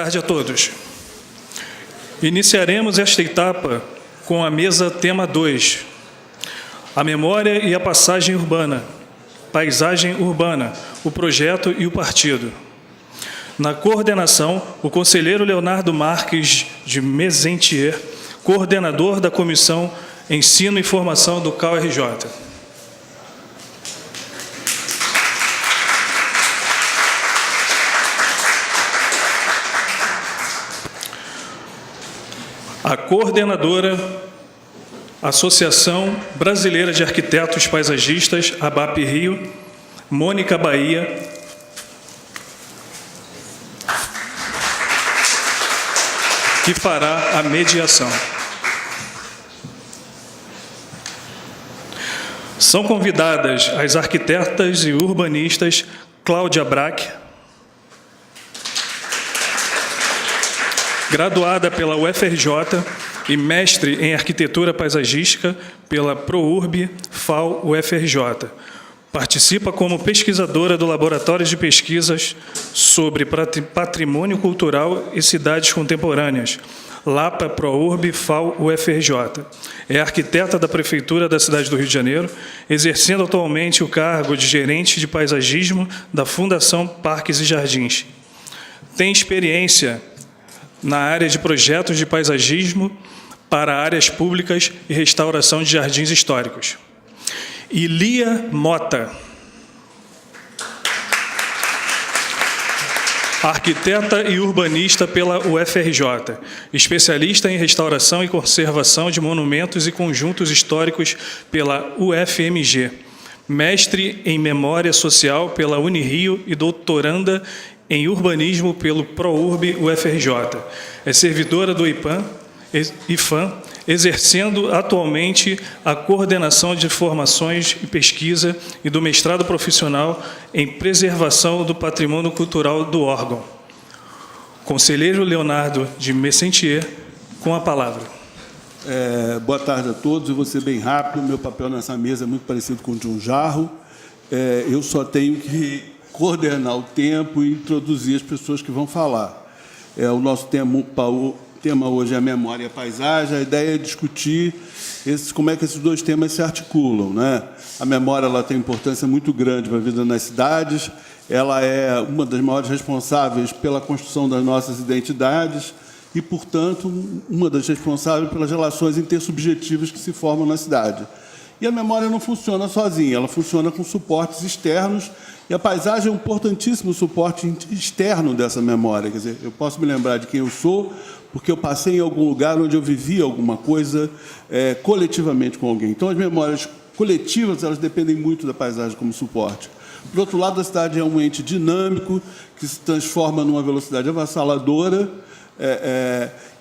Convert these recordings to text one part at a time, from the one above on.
tarde a todos. Iniciaremos esta etapa com a mesa tema 2, a memória e a passagem urbana, paisagem urbana, o projeto e o partido. Na coordenação, o conselheiro Leonardo Marques de Mesentier, coordenador da Comissão Ensino e Formação do CAU-RJ. A coordenadora, Associação Brasileira de Arquitetos Paisagistas, ABAP Rio, Mônica Bahia, que fará a mediação. São convidadas as arquitetas e urbanistas Cláudia Braque, graduada pela UFRJ e mestre em Arquitetura Paisagística pela ProURB FAO UFRJ. Participa como pesquisadora do Laboratório de Pesquisas sobre Patrimônio Cultural e Cidades Contemporâneas, LAPA ProURB FAO UFRJ. É arquiteta da Prefeitura da cidade do Rio de Janeiro, exercendo atualmente o cargo de gerente de paisagismo da Fundação Parques e Jardins. Tem experiência na área de projetos de paisagismo para áreas públicas e restauração de jardins históricos. Ilia Mota, arquiteta e urbanista pela UFRJ, especialista em restauração e conservação de monumentos e conjuntos históricos pela UFMG, mestre em Memória Social pela Unirio e doutoranda em Urbanismo pelo ProURB UFRJ. É servidora do IFAM, exercendo atualmente a coordenação de formações e pesquisa e do mestrado profissional em Preservação do Patrimônio Cultural do órgão. Conselheiro Leonardo de Mesentier, com a palavra. Boa tarde a todos. Eu vou ser bem rápido. Meu papel nessa mesa é muito parecido com o de um jarro. Eu só tenho que coordenar o tempo e introduzir as pessoas que vão falar. O nosso tema hoje é a memória e a paisagem. A ideia é discutir como é que esses dois temas se articulam, né? A memória ela tem importância muito grande para a vida nas cidades, ela é uma das maiores responsáveis pela construção das nossas identidades e, portanto, uma das responsáveis pelas relações intersubjetivas que se formam na cidade. E a memória não funciona sozinha, ela funciona com suportes externos, e a paisagem é um importantíssimo suporte externo dessa memória. Quer dizer, eu posso me lembrar de quem eu sou, porque eu passei em algum lugar onde eu vivi alguma coisa coletivamente com alguém. Então, as memórias coletivas elas dependem muito da paisagem como suporte. Por outro lado, a cidade é um ente dinâmico, que se transforma numa velocidade avassaladora,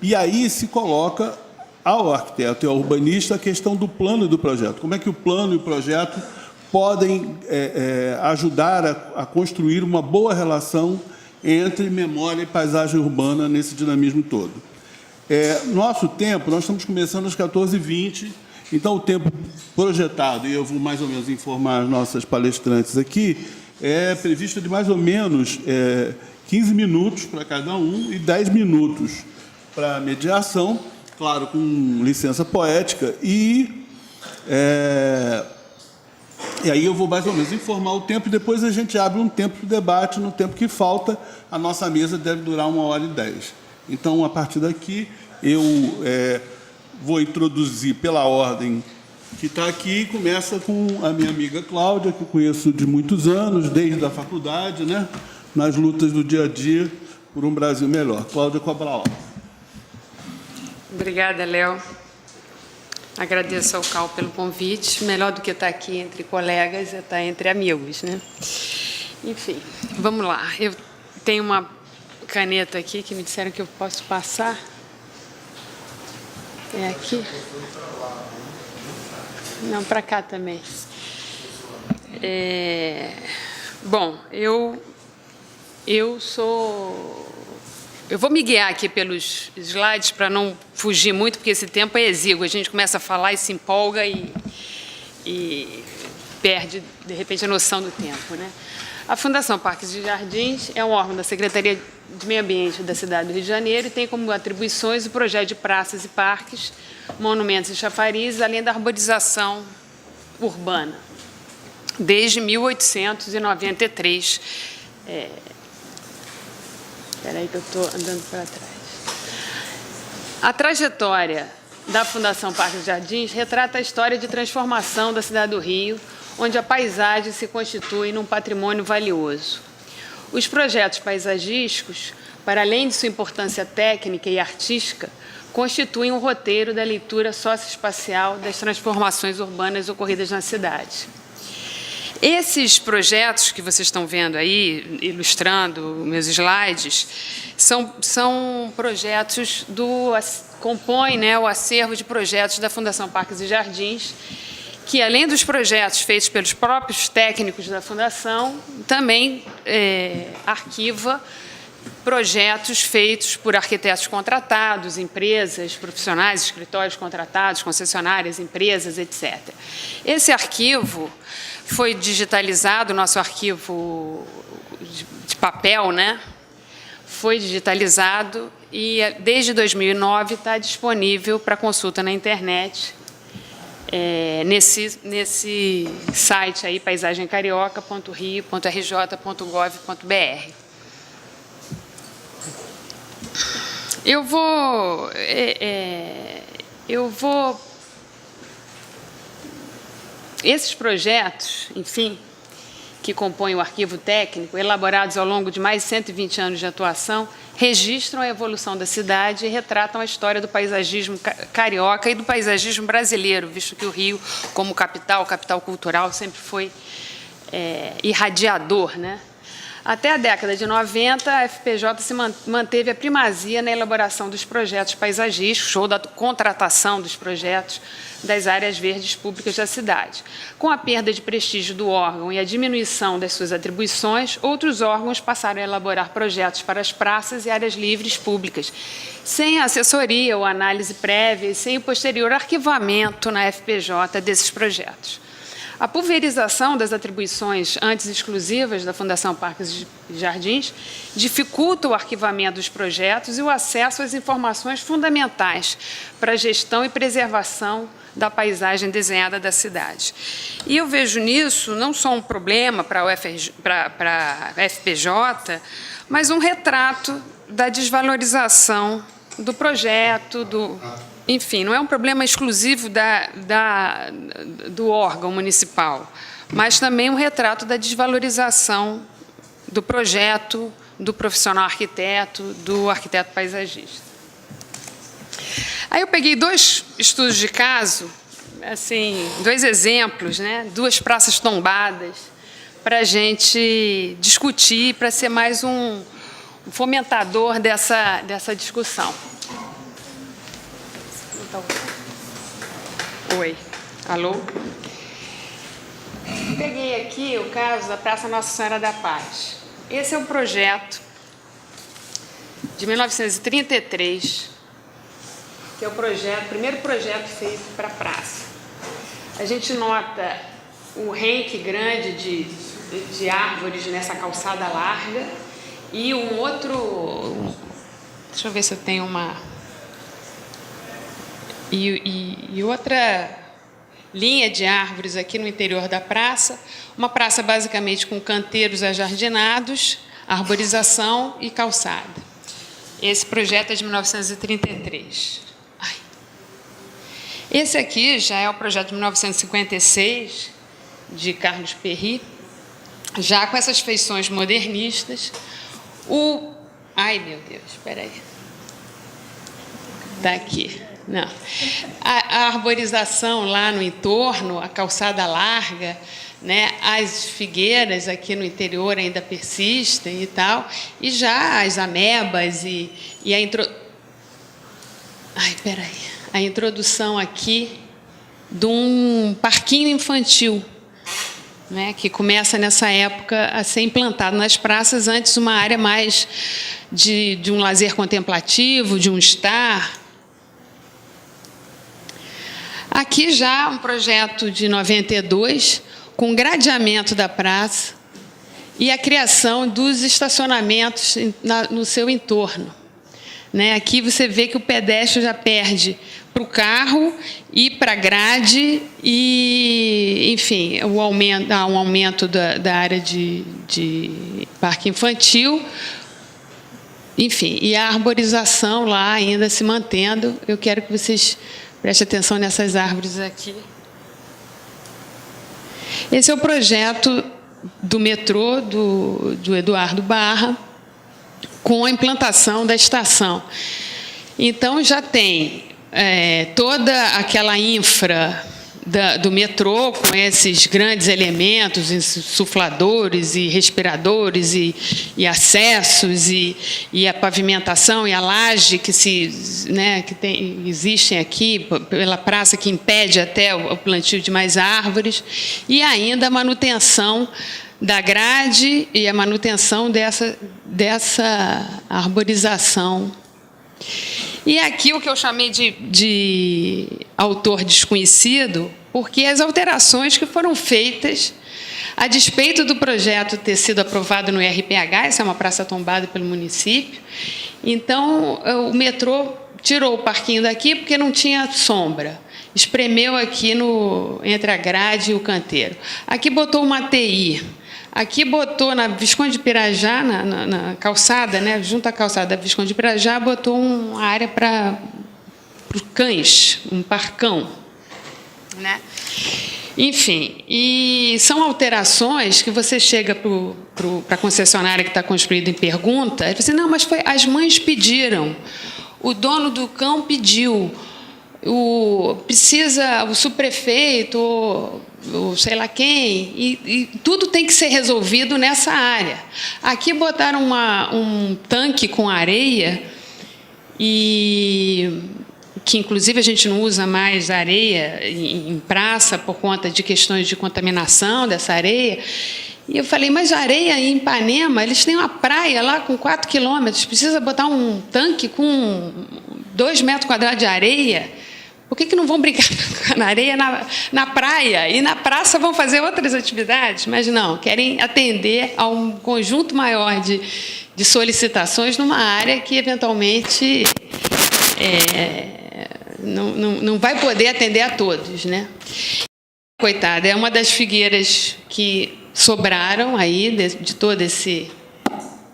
e aí se coloca ao arquiteto e ao urbanista a questão do plano e do projeto. Como é que o plano e o projeto podem ajudar a construir uma boa relação entre memória e paisagem urbana nesse dinamismo todo. Nosso tempo, nós estamos começando às 14h20, então o tempo projetado, e eu vou mais ou menos informar as nossas palestrantes aqui, é previsto de mais ou menos 15 minutos para cada um e 10 minutos para a mediação, claro, com licença poética, e aí eu vou mais ou menos informar o tempo e depois a gente abre um tempo para o debate. No tempo que falta, a nossa mesa deve durar 1h10. Então, a partir daqui, eu vou introduzir pela ordem que está aqui. Começa com a minha amiga Cláudia, que eu conheço de muitos anos, desde a faculdade, né, nas lutas do dia a dia por um Brasil melhor. Cláudia, com a palavra. Obrigada, Léo. Agradeço ao CAU pelo convite. Melhor do que estar aqui entre colegas é estar entre amigos, né? Enfim, vamos lá. Eu tenho uma caneta aqui que me disseram que eu posso passar. É aqui? Não, para cá também. Bom, eu vou me guiar aqui pelos slides para não fugir muito, porque esse tempo é exíguo. A gente começa a falar e se empolga e perde, de repente, a noção do tempo, né? A Fundação Parques e Jardins é um órgão da Secretaria de Meio Ambiente da cidade do Rio de Janeiro e tem como atribuições o projeto de praças e parques, monumentos e chafarizes, além da arborização urbana, desde 1893. Espera aí que eu estou andando para trás. A trajetória da Fundação Parques e Jardins retrata a história de transformação da cidade do Rio, onde a paisagem se constitui num patrimônio valioso. Os projetos paisagísticos, para além de sua importância técnica e artística, constituem um roteiro da leitura socioespacial das transformações urbanas ocorridas na cidade. Esses projetos que vocês estão vendo aí, ilustrando meus slides, são projetos compõem, né, o acervo de projetos da Fundação Parques e Jardins, que, além dos projetos feitos pelos próprios técnicos da Fundação, também arquiva projetos feitos por arquitetos contratados, empresas, profissionais, escritórios contratados, concessionárias, empresas, etc. Esse arquivo foi digitalizado, nosso arquivo de papel, né? Foi digitalizado e, desde 2009, está disponível para consulta na internet, nesse site aí, paisagemcarioca.rio.rj.gov.br. Esses projetos, enfim, que compõem o arquivo técnico, elaborados ao longo de mais de 120 anos de atuação, registram a evolução da cidade e retratam a história do paisagismo carioca e do paisagismo brasileiro, visto que o Rio, como capital cultural, sempre foi irradiador, né? Até a década de 90, a FPJ se manteve a primazia na elaboração dos projetos paisagísticos ou da contratação dos projetos das áreas verdes públicas da cidade. Com a perda de prestígio do órgão e a diminuição das suas atribuições, outros órgãos passaram a elaborar projetos para as praças e áreas livres públicas, sem assessoria ou análise prévia e sem o posterior arquivamento na FPJ desses projetos. A pulverização das atribuições antes exclusivas da Fundação Parques e Jardins dificulta o arquivamento dos projetos e o acesso às informações fundamentais para a gestão e preservação da paisagem desenhada da cidade. E eu vejo nisso não só um problema para a FPJ, mas um retrato da desvalorização do projeto, enfim, não é um problema exclusivo do órgão municipal, mas também um retrato da desvalorização do projeto, do profissional arquiteto, do arquiteto paisagista. Aí eu peguei 2 estudos de caso, assim, 2 exemplos, né, 2 praças tombadas, para a gente discutir, para ser mais um fomentador dessa discussão. Oi, alô? Peguei aqui o caso da Praça Nossa Senhora da Paz. Esse é um projeto de 1933, que é o primeiro projeto feito para a praça. A gente nota o renque grande de árvores nessa calçada larga e um outro... Deixa eu ver se eu tenho uma... E outra linha de árvores aqui no interior da praça, uma praça basicamente com canteiros ajardinados, arborização e calçada. Esse projeto é de 1933. Esse aqui já é o projeto de 1956, de Carlos Perry, já com essas feições modernistas. Ai, meu Deus, espera aí. Está aqui. Não. A arborização lá no entorno, a calçada larga, né, as figueiras aqui no interior ainda persistem e tal, e já as amebas e a introdução aqui de um parquinho infantil, né, que começa nessa época a ser implantado nas praças, antes uma área mais de um lazer contemplativo, de um estar. Aqui já um projeto de 92, com gradeamento da praça e a criação dos estacionamentos no seu entorno. Né? Aqui você vê que o pedestre já perde para o carro e para a grade e, enfim, há um aumento da área de parque infantil, enfim, e a arborização lá ainda se mantendo. Eu quero que vocês prestem atenção nessas árvores aqui. Esse é o projeto do metrô do Eduardo Barra, com a implantação da estação. Então, já tem toda aquela infra do metrô, com esses grandes elementos, insufladores e respiradores e acessos, e a pavimentação e a laje que existem aqui pela praça, que impede até o plantio de mais árvores, e ainda a manutenção da grade e a manutenção dessa arborização. E aqui o que eu chamei de autor desconhecido, porque as alterações que foram feitas, a despeito do projeto ter sido aprovado no RPH, essa é uma praça tombada pelo município, então o metrô tirou o parquinho daqui porque não tinha sombra, espremeu aqui entre a grade e o canteiro. Aqui botou uma TI. Aqui botou na Visconde de Pirajá, na calçada, né, junto à calçada da Visconde de Pirajá, botou uma área para os cães, um parcão. Né? Enfim, e são alterações que você chega para a concessionária que está construída em pergunta, e você diz, não, mas as mães pediram, o dono do cão pediu, o subprefeito, ou sei lá quem, e tudo tem que ser resolvido nessa área. Aqui botaram um tanque com areia, que inclusive a gente não usa mais areia em praça por conta de questões de contaminação dessa areia. E eu falei, mas a areia em Ipanema, eles têm uma praia lá com 4 quilômetros, precisa botar um tanque com 2 metros quadrados de areia? Por que não vão brincar na areia na praia? E na praça vão fazer outras atividades? Mas não, querem atender a um conjunto maior de solicitações numa área que, eventualmente, não vai poder atender a todos. Né? Coitada, é uma das figueiras que sobraram aí de toda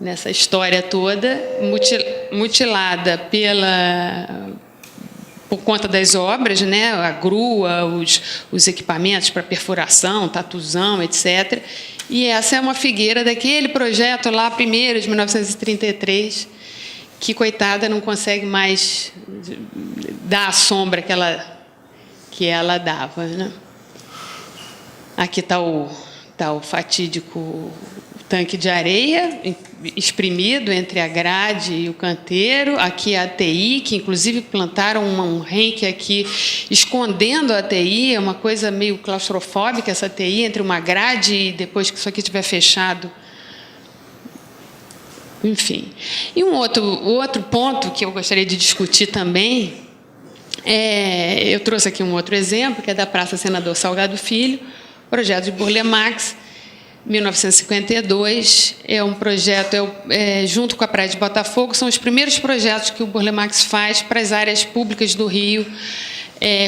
nessa história toda, mutilada por conta das obras, né, a grua, os equipamentos para perfuração, tatuzão, etc. E essa é uma figueira daquele projeto lá, primeiro, de 1933, que, coitada, não consegue mais dar a sombra que ela dava. Né? Aqui está o fatídico tanque de areia espremido entre a grade e o canteiro. Aqui a ATI, que inclusive plantaram um renque aqui escondendo a ATI, é uma coisa meio claustrofóbica essa ATI, entre uma grade e depois que isso aqui estiver fechado. Enfim. E um outro ponto que eu gostaria de discutir também, eu trouxe aqui um outro exemplo, que é da Praça Senador Salgado Filho, projeto de Burle Marx, 1952, é um projeto, junto com a Praia de Botafogo, são os primeiros projetos que o Burle Marx faz para as áreas públicas do Rio,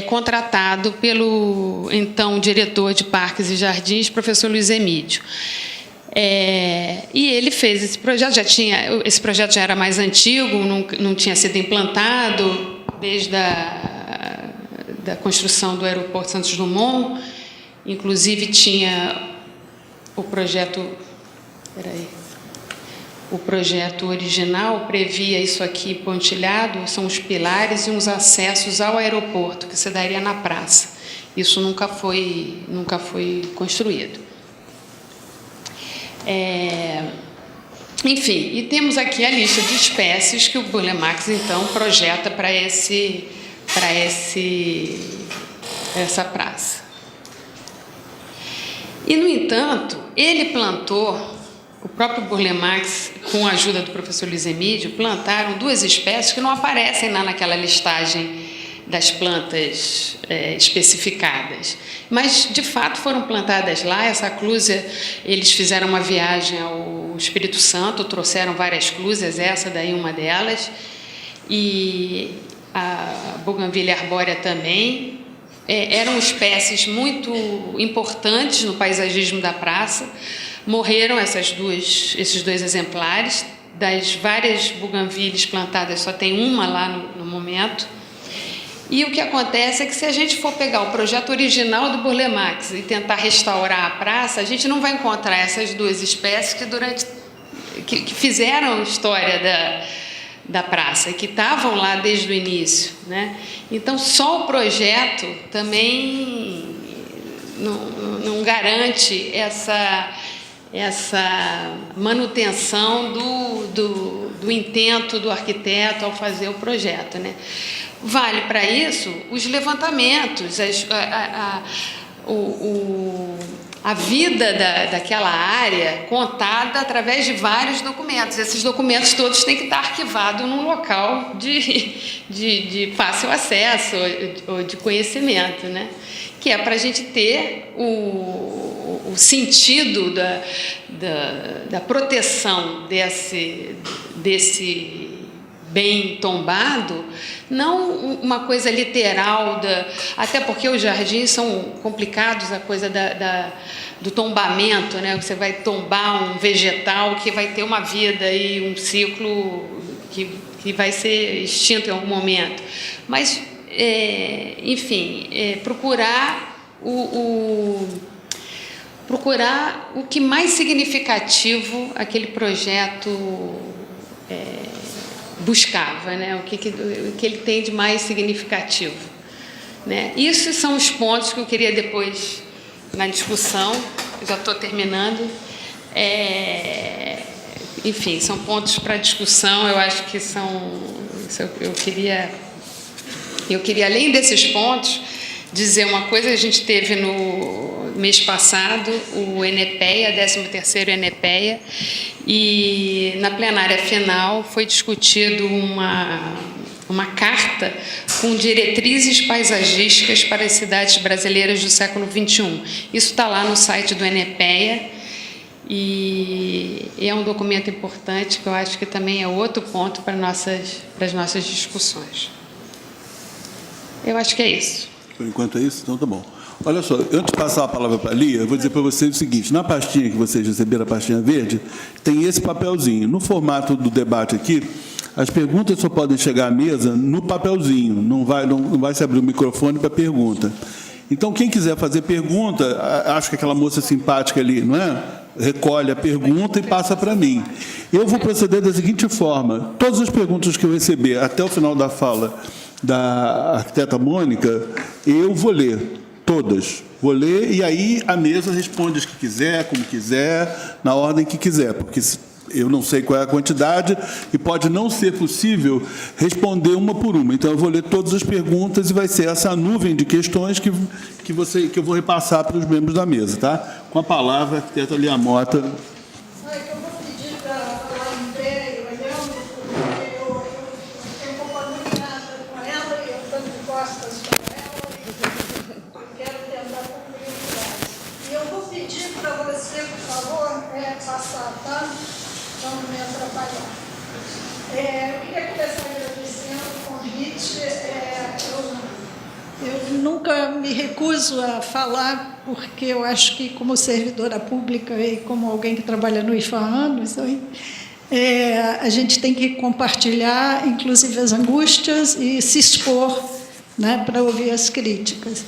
contratado pelo então diretor de Parques e Jardins, professor Luiz Emídio. E ele fez esse projeto, esse projeto já era mais antigo, não tinha sido implantado desde da construção do aeroporto Santos Dumont, inclusive tinha o projeto original previa isso aqui pontilhado, são os pilares e uns acessos ao aeroporto que se daria na praça. Isso nunca foi construído. Enfim, e temos aqui a lista de espécies que o Burle Marx então projeta para essa praça. E, no entanto, ele plantou, o próprio Burle Marx, com a ajuda do professor Luiz Emídio, plantaram 2 espécies que não aparecem lá naquela listagem das plantas especificadas. Mas, de fato, foram plantadas lá. Essa clúzia, eles fizeram uma viagem ao Espírito Santo, trouxeram várias clúzias, essa daí uma delas, e a buganvília arbórea também. Eram espécies muito importantes no paisagismo da praça. Morreram esses dois exemplares. Das várias buganvílias plantadas, só tem uma lá no momento. E o que acontece é que, se a gente for pegar o projeto original do Burle Marx e tentar restaurar a praça, a gente não vai encontrar essas duas espécies que fizeram história da praça e que estavam lá desde o início, né? Então, só o projeto também não garante essa manutenção do intento do arquiteto ao fazer o projeto, né? Vale para isso os levantamentos, a vida daquela área contada através de vários documentos. Esses documentos todos têm que estar arquivados num local de fácil acesso ou de conhecimento, né? Que é para a gente ter o sentido da proteção desse bem tombado, não uma coisa literal, até porque os jardins são complicados, a coisa do tombamento, né? Você vai tombar um vegetal que vai ter uma vida e um ciclo que vai ser extinto em algum momento. Mas, enfim, procurar o que mais significativo aquele projeto buscava, né? O que ele tem de mais significativo, né? Esses são os pontos que eu queria depois, na discussão, eu já estou terminando, enfim, são pontos para discussão. Eu acho que eu queria, além desses pontos, dizer uma coisa. A gente teve no mês passado o ENEPEA, 13º ENEPEA, e na plenária final foi discutido uma carta com diretrizes paisagísticas para as cidades brasileiras do século XXI. Isso está lá no site do ENEPEA e é um documento importante que eu acho que também é outro ponto para as nossas discussões. Eu acho que é isso. Por enquanto é isso? Então tá bom. Olha só, antes de passar a palavra para a Lia, eu vou dizer para vocês o seguinte: na pastinha que vocês receberam, a pastinha verde, tem esse papelzinho. No formato do debate aqui, as perguntas só podem chegar à mesa no papelzinho, não vai se abrir o microfone para pergunta. Então, quem quiser fazer pergunta, acho que aquela moça simpática ali, não é? Recolhe a pergunta e passa para mim. Eu vou proceder da seguinte forma: todas as perguntas que eu receber até o final da fala da arquiteta Mônica, eu vou ler. Todas. Vou ler e aí a mesa responde as que quiser, como quiser, na ordem que quiser, porque eu não sei qual é a quantidade e pode não ser possível responder uma por uma. Então, eu vou ler todas as perguntas e vai ser essa nuvem de questões que eu vou repassar para os membros da mesa, tá? Com a palavra, a arquiteta Lia Mota. Eu vou pedir para falar em pé e olhando, porque eu tenho um pouco nada com ela e eu estou de costas para ela e eu quero tentar cumprir o prazo. E eu vou pedir para você, por favor, passar, tá? Para não me atrapalhar. Eu queria começar agradecendo o convite. Eu nunca me recuso a falar, porque eu acho que, como servidora pública e como alguém que trabalha no IFA há anos, a gente tem que compartilhar, inclusive, as angústias e se expor, né, para ouvir as críticas.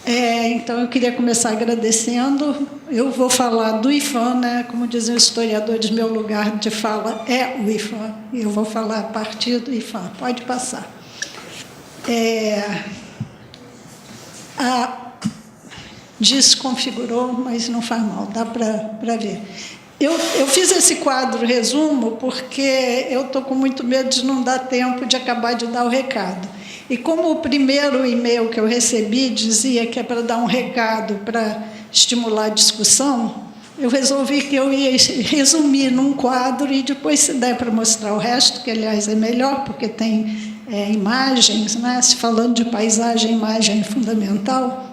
Então, eu queria começar agradecendo. Eu vou falar do IFAM, né? Como dizem os historiadores, meu lugar de fala é o IFAM. E eu vou falar a partir do IFAM. Pode passar. Desconfigurou, mas não faz mal, dá para ver. Eu fiz esse quadro resumo porque eu estou com muito medo de não dar tempo de acabar de dar o recado. E como o primeiro e-mail que eu recebi dizia que é para dar um recado para estimular a discussão, eu resolvi que eu ia resumir num quadro e depois, se der para mostrar o resto, que, aliás, é melhor, porque tem imagens, né? Se falando de paisagem, imagem é fundamental.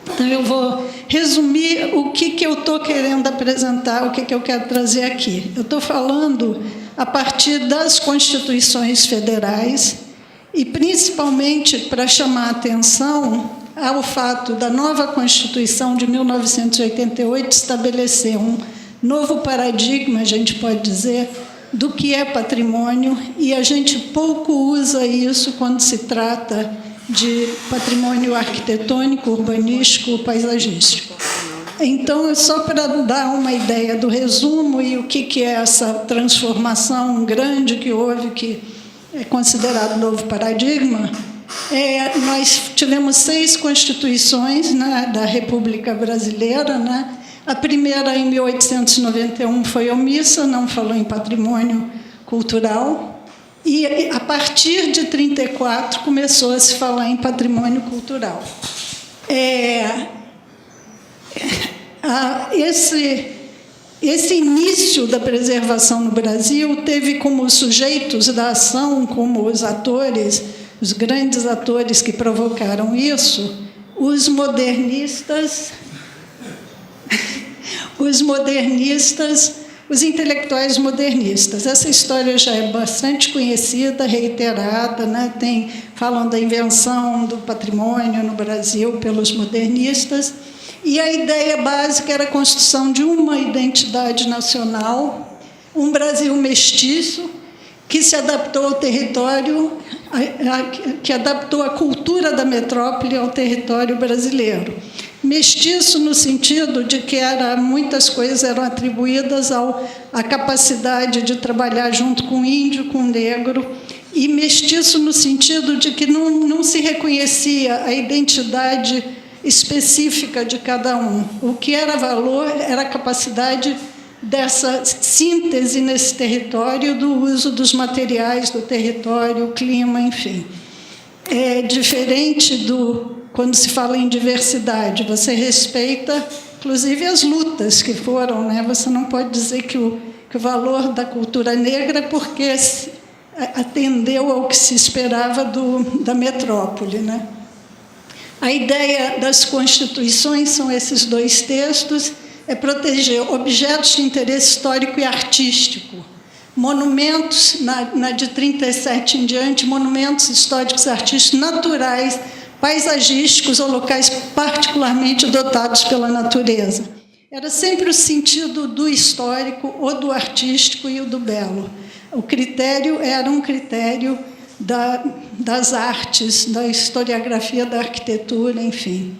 Então, eu vou resumir o que eu estou querendo apresentar, o que eu quero trazer aqui. Eu estou falando a partir das constituições federais e, principalmente, para chamar a atenção ao fato da nova Constituição de 1988 estabelecer um novo paradigma, a gente pode dizer, do que é patrimônio, e a gente pouco usa isso quando se trata de patrimônio arquitetônico, urbanístico, paisagístico. Então, só para dar uma ideia do resumo e o que é essa transformação grande que houve, que é considerado novo paradigma, nós tivemos 6 constituições, né, da República Brasileira, né? A primeira, em 1891, foi omissa, não falou em patrimônio cultural, e, a partir de 1934, começou a se falar em patrimônio cultural. Esse início da preservação no Brasil teve como sujeitos da ação, como os atores, os grandes atores que provocaram isso, os modernistas, os intelectuais modernistas. Essa história já é bastante conhecida, reiterada, né? Falam da invenção do patrimônio no Brasil pelos modernistas, e a ideia básica era a construção de uma identidade nacional, um Brasil mestiço, que se adaptou ao território, que adaptou a cultura da metrópole ao território brasileiro. Mestiço no sentido de que muitas coisas eram atribuídas à capacidade de trabalhar junto com o índio, com o negro, e mestiço no sentido de que não se reconhecia a identidade específica de cada um. O que era valor era a capacidade dessa síntese nesse território, do uso dos materiais do território, o clima, enfim. É diferente quando se fala em diversidade, você respeita, inclusive, as lutas que foram, né? Você não pode dizer que o valor da cultura negra porque atendeu ao que se esperava da metrópole, né? A ideia das constituições são esses 2 textos, é proteger objetos de interesse histórico e artístico, monumentos, na de 1937 em diante, monumentos históricos e artísticos naturais, paisagísticos ou locais particularmente dotados pela natureza. Era sempre o sentido do histórico, ou do artístico e o do belo. O critério era um critério das artes, da historiografia da arquitetura, enfim.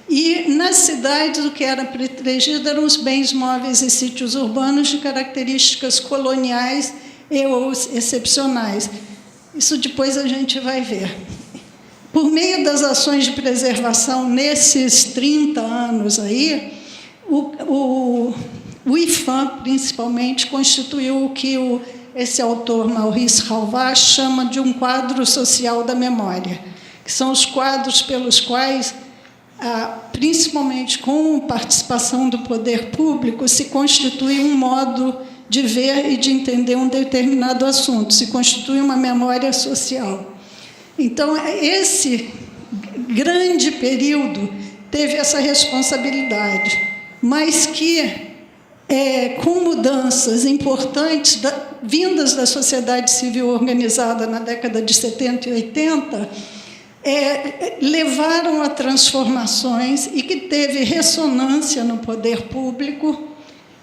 E, nas cidades, o que era protegido eram os bens móveis e sítios urbanos de características coloniais ou excepcionais. Isso depois a gente vai ver. Por meio das ações de preservação nesses 30 anos aí, o IPHAN, principalmente, constituiu o que esse autor, Maurice Halvach, chama de um quadro social da memória, que são os quadros pelos quais, principalmente com participação do poder público, se constitui um modo de ver e de entender um determinado assunto, se constitui uma memória social. Então, esse grande período teve essa responsabilidade, mas que, com mudanças importantes vindas da sociedade civil organizada na década de 70 e 80, levaram a transformações e que teve ressonância no poder público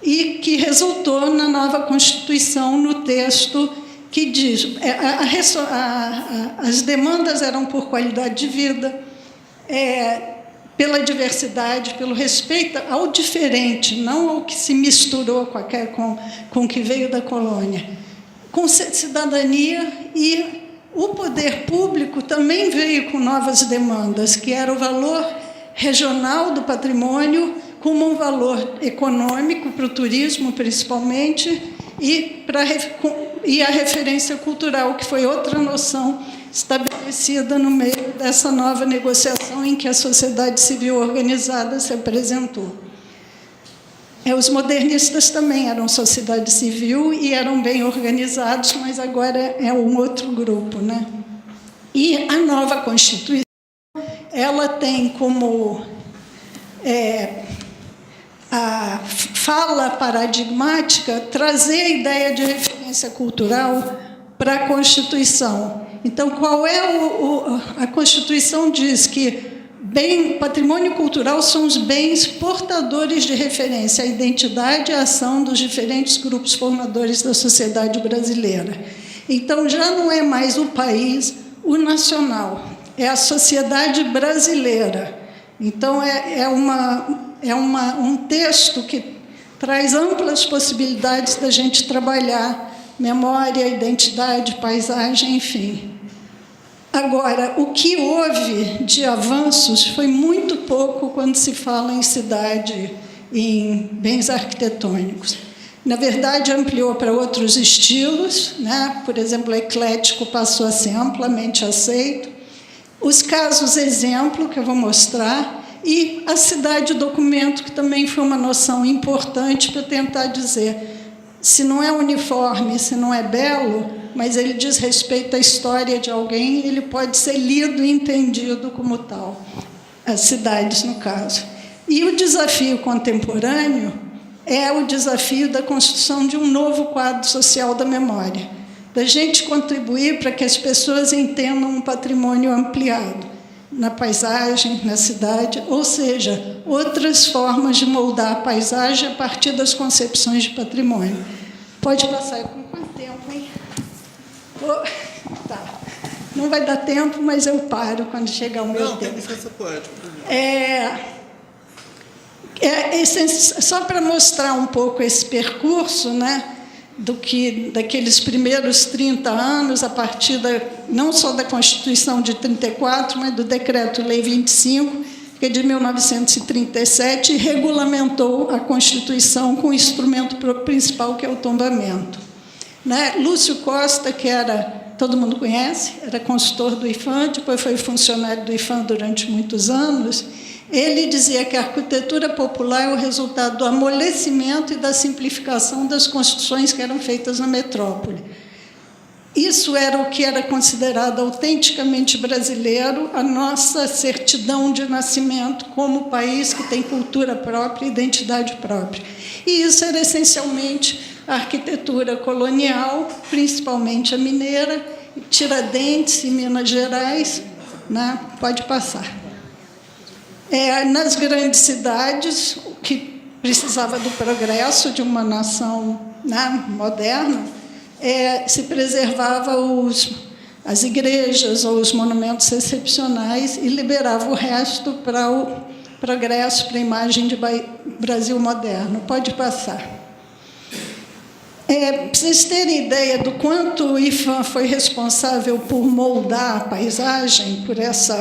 e que resultou na nova Constituição, no texto que diz as demandas eram por qualidade de vida, pela diversidade, pelo respeito ao diferente, não ao que se misturou com o que veio da colônia, com cidadania, e o poder público também veio com novas demandas, que era o valor regional do patrimônio como um valor econômico para o turismo, principalmente, e a referência cultural, que foi outra noção estabelecida no meio dessa nova negociação em que a sociedade civil organizada se apresentou. Os modernistas também eram sociedade civil e eram bem organizados, mas agora é um outro grupo, né? E a nova Constituição, ela tem como a fala paradigmática trazer a ideia de referência cultural para a Constituição. Então, qual é a Constituição diz que patrimônio cultural são os bens portadores de referência à identidade e à ação dos diferentes grupos formadores da sociedade brasileira. Então, já não é mais o país, o nacional, é a sociedade brasileira. Então, um texto que traz amplas possibilidades da gente trabalhar memória, identidade, paisagem, enfim. Agora, o que houve de avanços foi muito pouco quando se fala em cidade, em bens arquitetônicos. Na verdade, ampliou para outros estilos, né? Por exemplo, o eclético passou a ser amplamente aceito. Os casos exemplo, que eu vou mostrar, e a cidade documento, que também foi uma noção importante para tentar dizer, se não é uniforme, se não é belo, mas ele diz respeito à história de alguém, ele pode ser lido e entendido como tal. As cidades, no caso. E o desafio contemporâneo é o desafio da construção de um novo quadro social da memória, da gente contribuir para que as pessoas entendam um patrimônio ampliado, na paisagem, na cidade, ou seja, outras formas de moldar a paisagem a partir das concepções de patrimônio. Pode passar com quanto tempo, hein? Tá. Não vai dar tempo, mas eu paro quando chegar o meu tempo. Não, tem licença poética. Só para mostrar um pouco esse percurso, né? Daqueles primeiros 30 anos, a partir não só da Constituição de 34, mas do Decreto-Lei 25, que é de 1937, e regulamentou a Constituição com o instrumento principal, que é o tombamento. Né? Lúcio Costa, que todo mundo conhece, era consultor do IPHAN, depois foi funcionário do IPHAN durante muitos anos. Ele dizia que a arquitetura popular é o resultado do amolecimento e da simplificação das construções que eram feitas na metrópole. Isso era o que era considerado autenticamente brasileiro, a nossa certidão de nascimento como país que tem cultura própria e identidade própria. E isso era essencialmente a arquitetura colonial, principalmente a mineira, Tiradentes e Minas Gerais, né? Pode passar. Nas grandes cidades, o que precisava do progresso de uma nação, né, moderna, se preservava as igrejas ou os monumentos excepcionais e liberava o resto para o progresso, para a imagem de Brasil moderno. Pode passar. Para vocês terem ideia do quanto o IPHAN foi responsável por moldar a paisagem, por esse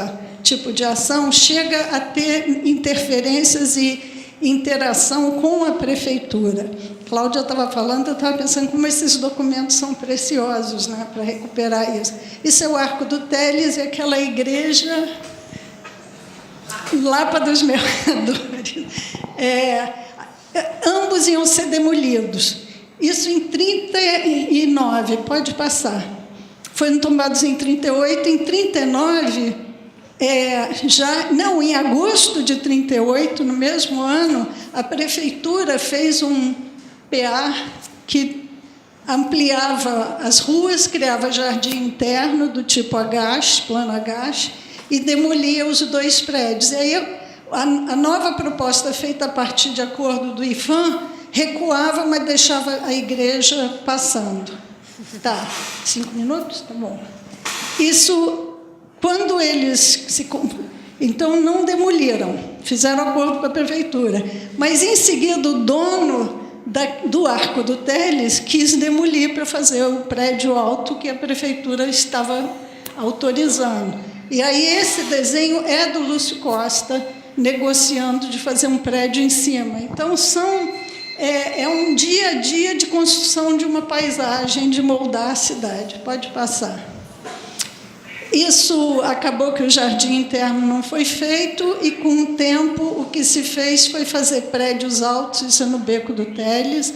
tipo de ação, chega a ter interferências e interação com a prefeitura. Cláudia estava falando, eu estava pensando como esses documentos são preciosos, né, para recuperar isso. Isso é o Arco do Teles e aquela igreja Lapa dos Mercadores. Ambos iam ser demolidos. Isso em 39, pode passar. Foram tombados em 38, em 39... em agosto de 38, no mesmo ano, a prefeitura fez um PA que ampliava as ruas, criava jardim interno do tipo agache, plano agache, e demolia os 2 prédios. E aí a nova proposta feita a partir de acordo do IPHAN recuava, mas deixava a igreja passando. Tá, 5 minutos? Tá bom. Isso... Quando eles então não demoliram, fizeram acordo com a prefeitura, mas em seguida o dono do Arco do Teles quis demolir para fazer o prédio alto que a prefeitura estava autorizando. E aí esse desenho é do Lúcio Costa, negociando de fazer um prédio em cima. Então é um dia a dia de construção de uma paisagem, de moldar a cidade. Pode passar. Isso acabou que o jardim interno não foi feito e, com o tempo, o que se fez foi fazer prédios altos, isso é no Beco do Teles,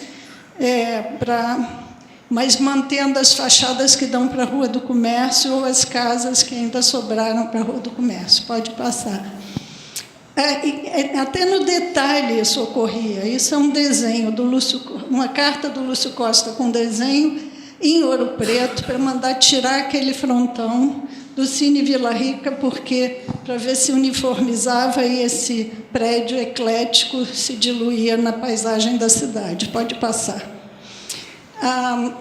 mas mantendo as fachadas que dão para a Rua do Comércio ou as casas que ainda sobraram para a Rua do Comércio. Pode passar. Até no detalhe isso ocorria. Isso é um desenho do Lúcio, uma carta do Lúcio Costa com desenho em Ouro Preto para mandar tirar aquele frontão do Cine Vila Rica, porque para ver se uniformizava e esse prédio eclético se diluía na paisagem da cidade. Pode passar.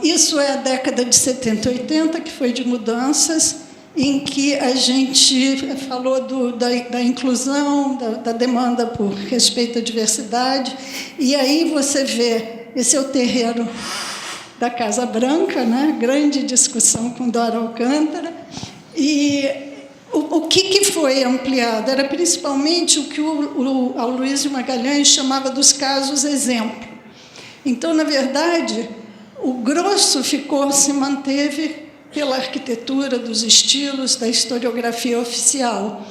Isso é a década de 70 e 80, que foi de mudanças, em que a gente falou da inclusão, da demanda por respeito à diversidade, e aí você vê, esse é o terreiro da Casa Branca, né? Grande discussão com Dora Alcântara, e o que foi ampliado? Era principalmente o que o Aloysio Magalhães chamava dos casos exemplo. Então, na verdade, o grosso se manteve pela arquitetura, dos estilos, da historiografia oficial.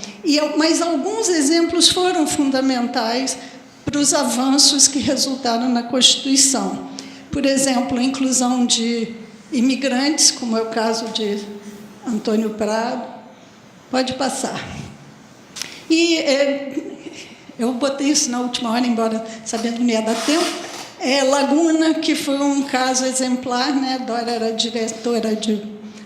Mas alguns exemplos foram fundamentais para os avanços que resultaram na Constituição. Por exemplo, a inclusão de imigrantes, como é o caso de Antônio Prado. Pode passar. E eu botei isso na última hora, embora sabendo que não ia dar tempo. Laguna, que foi um caso exemplar, né? Dora era diretora de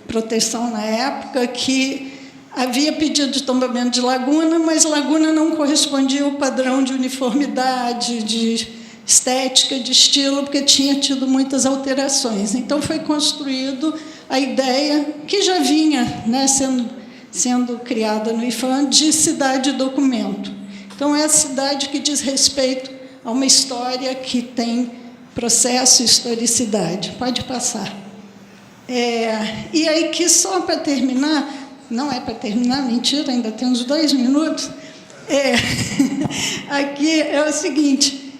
proteção na época, que havia pedido de tombamento de Laguna, mas Laguna não correspondia ao padrão de uniformidade, de estética, de estilo, porque tinha tido muitas alterações. Então, foi construído a ideia, que já vinha, né, sendo criada no IFAM, de cidade-documento. Então, é a cidade que diz respeito a uma história que tem processo e historicidade. Pode passar. E aí, que só para terminar, não é para terminar, mentira, ainda tem uns 2 minutos, aqui é o seguinte,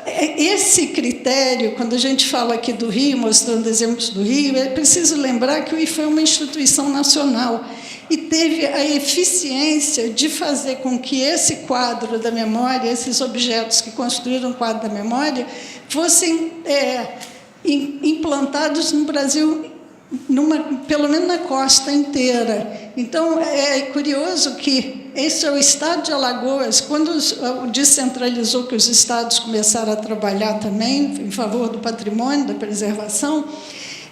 esse critério, quando a gente fala aqui do Rio, mostrando exemplos do Rio, é preciso lembrar que o IFAM é uma instituição nacional e teve a eficiência de fazer com que esse quadro da memória, esses objetos que construíram o quadro da memória, fossem implantados no Brasil, pelo menos na costa inteira. Então, é curioso que esse é o estado de Alagoas, quando descentralizou, que os estados começaram a trabalhar também em favor do patrimônio, da preservação,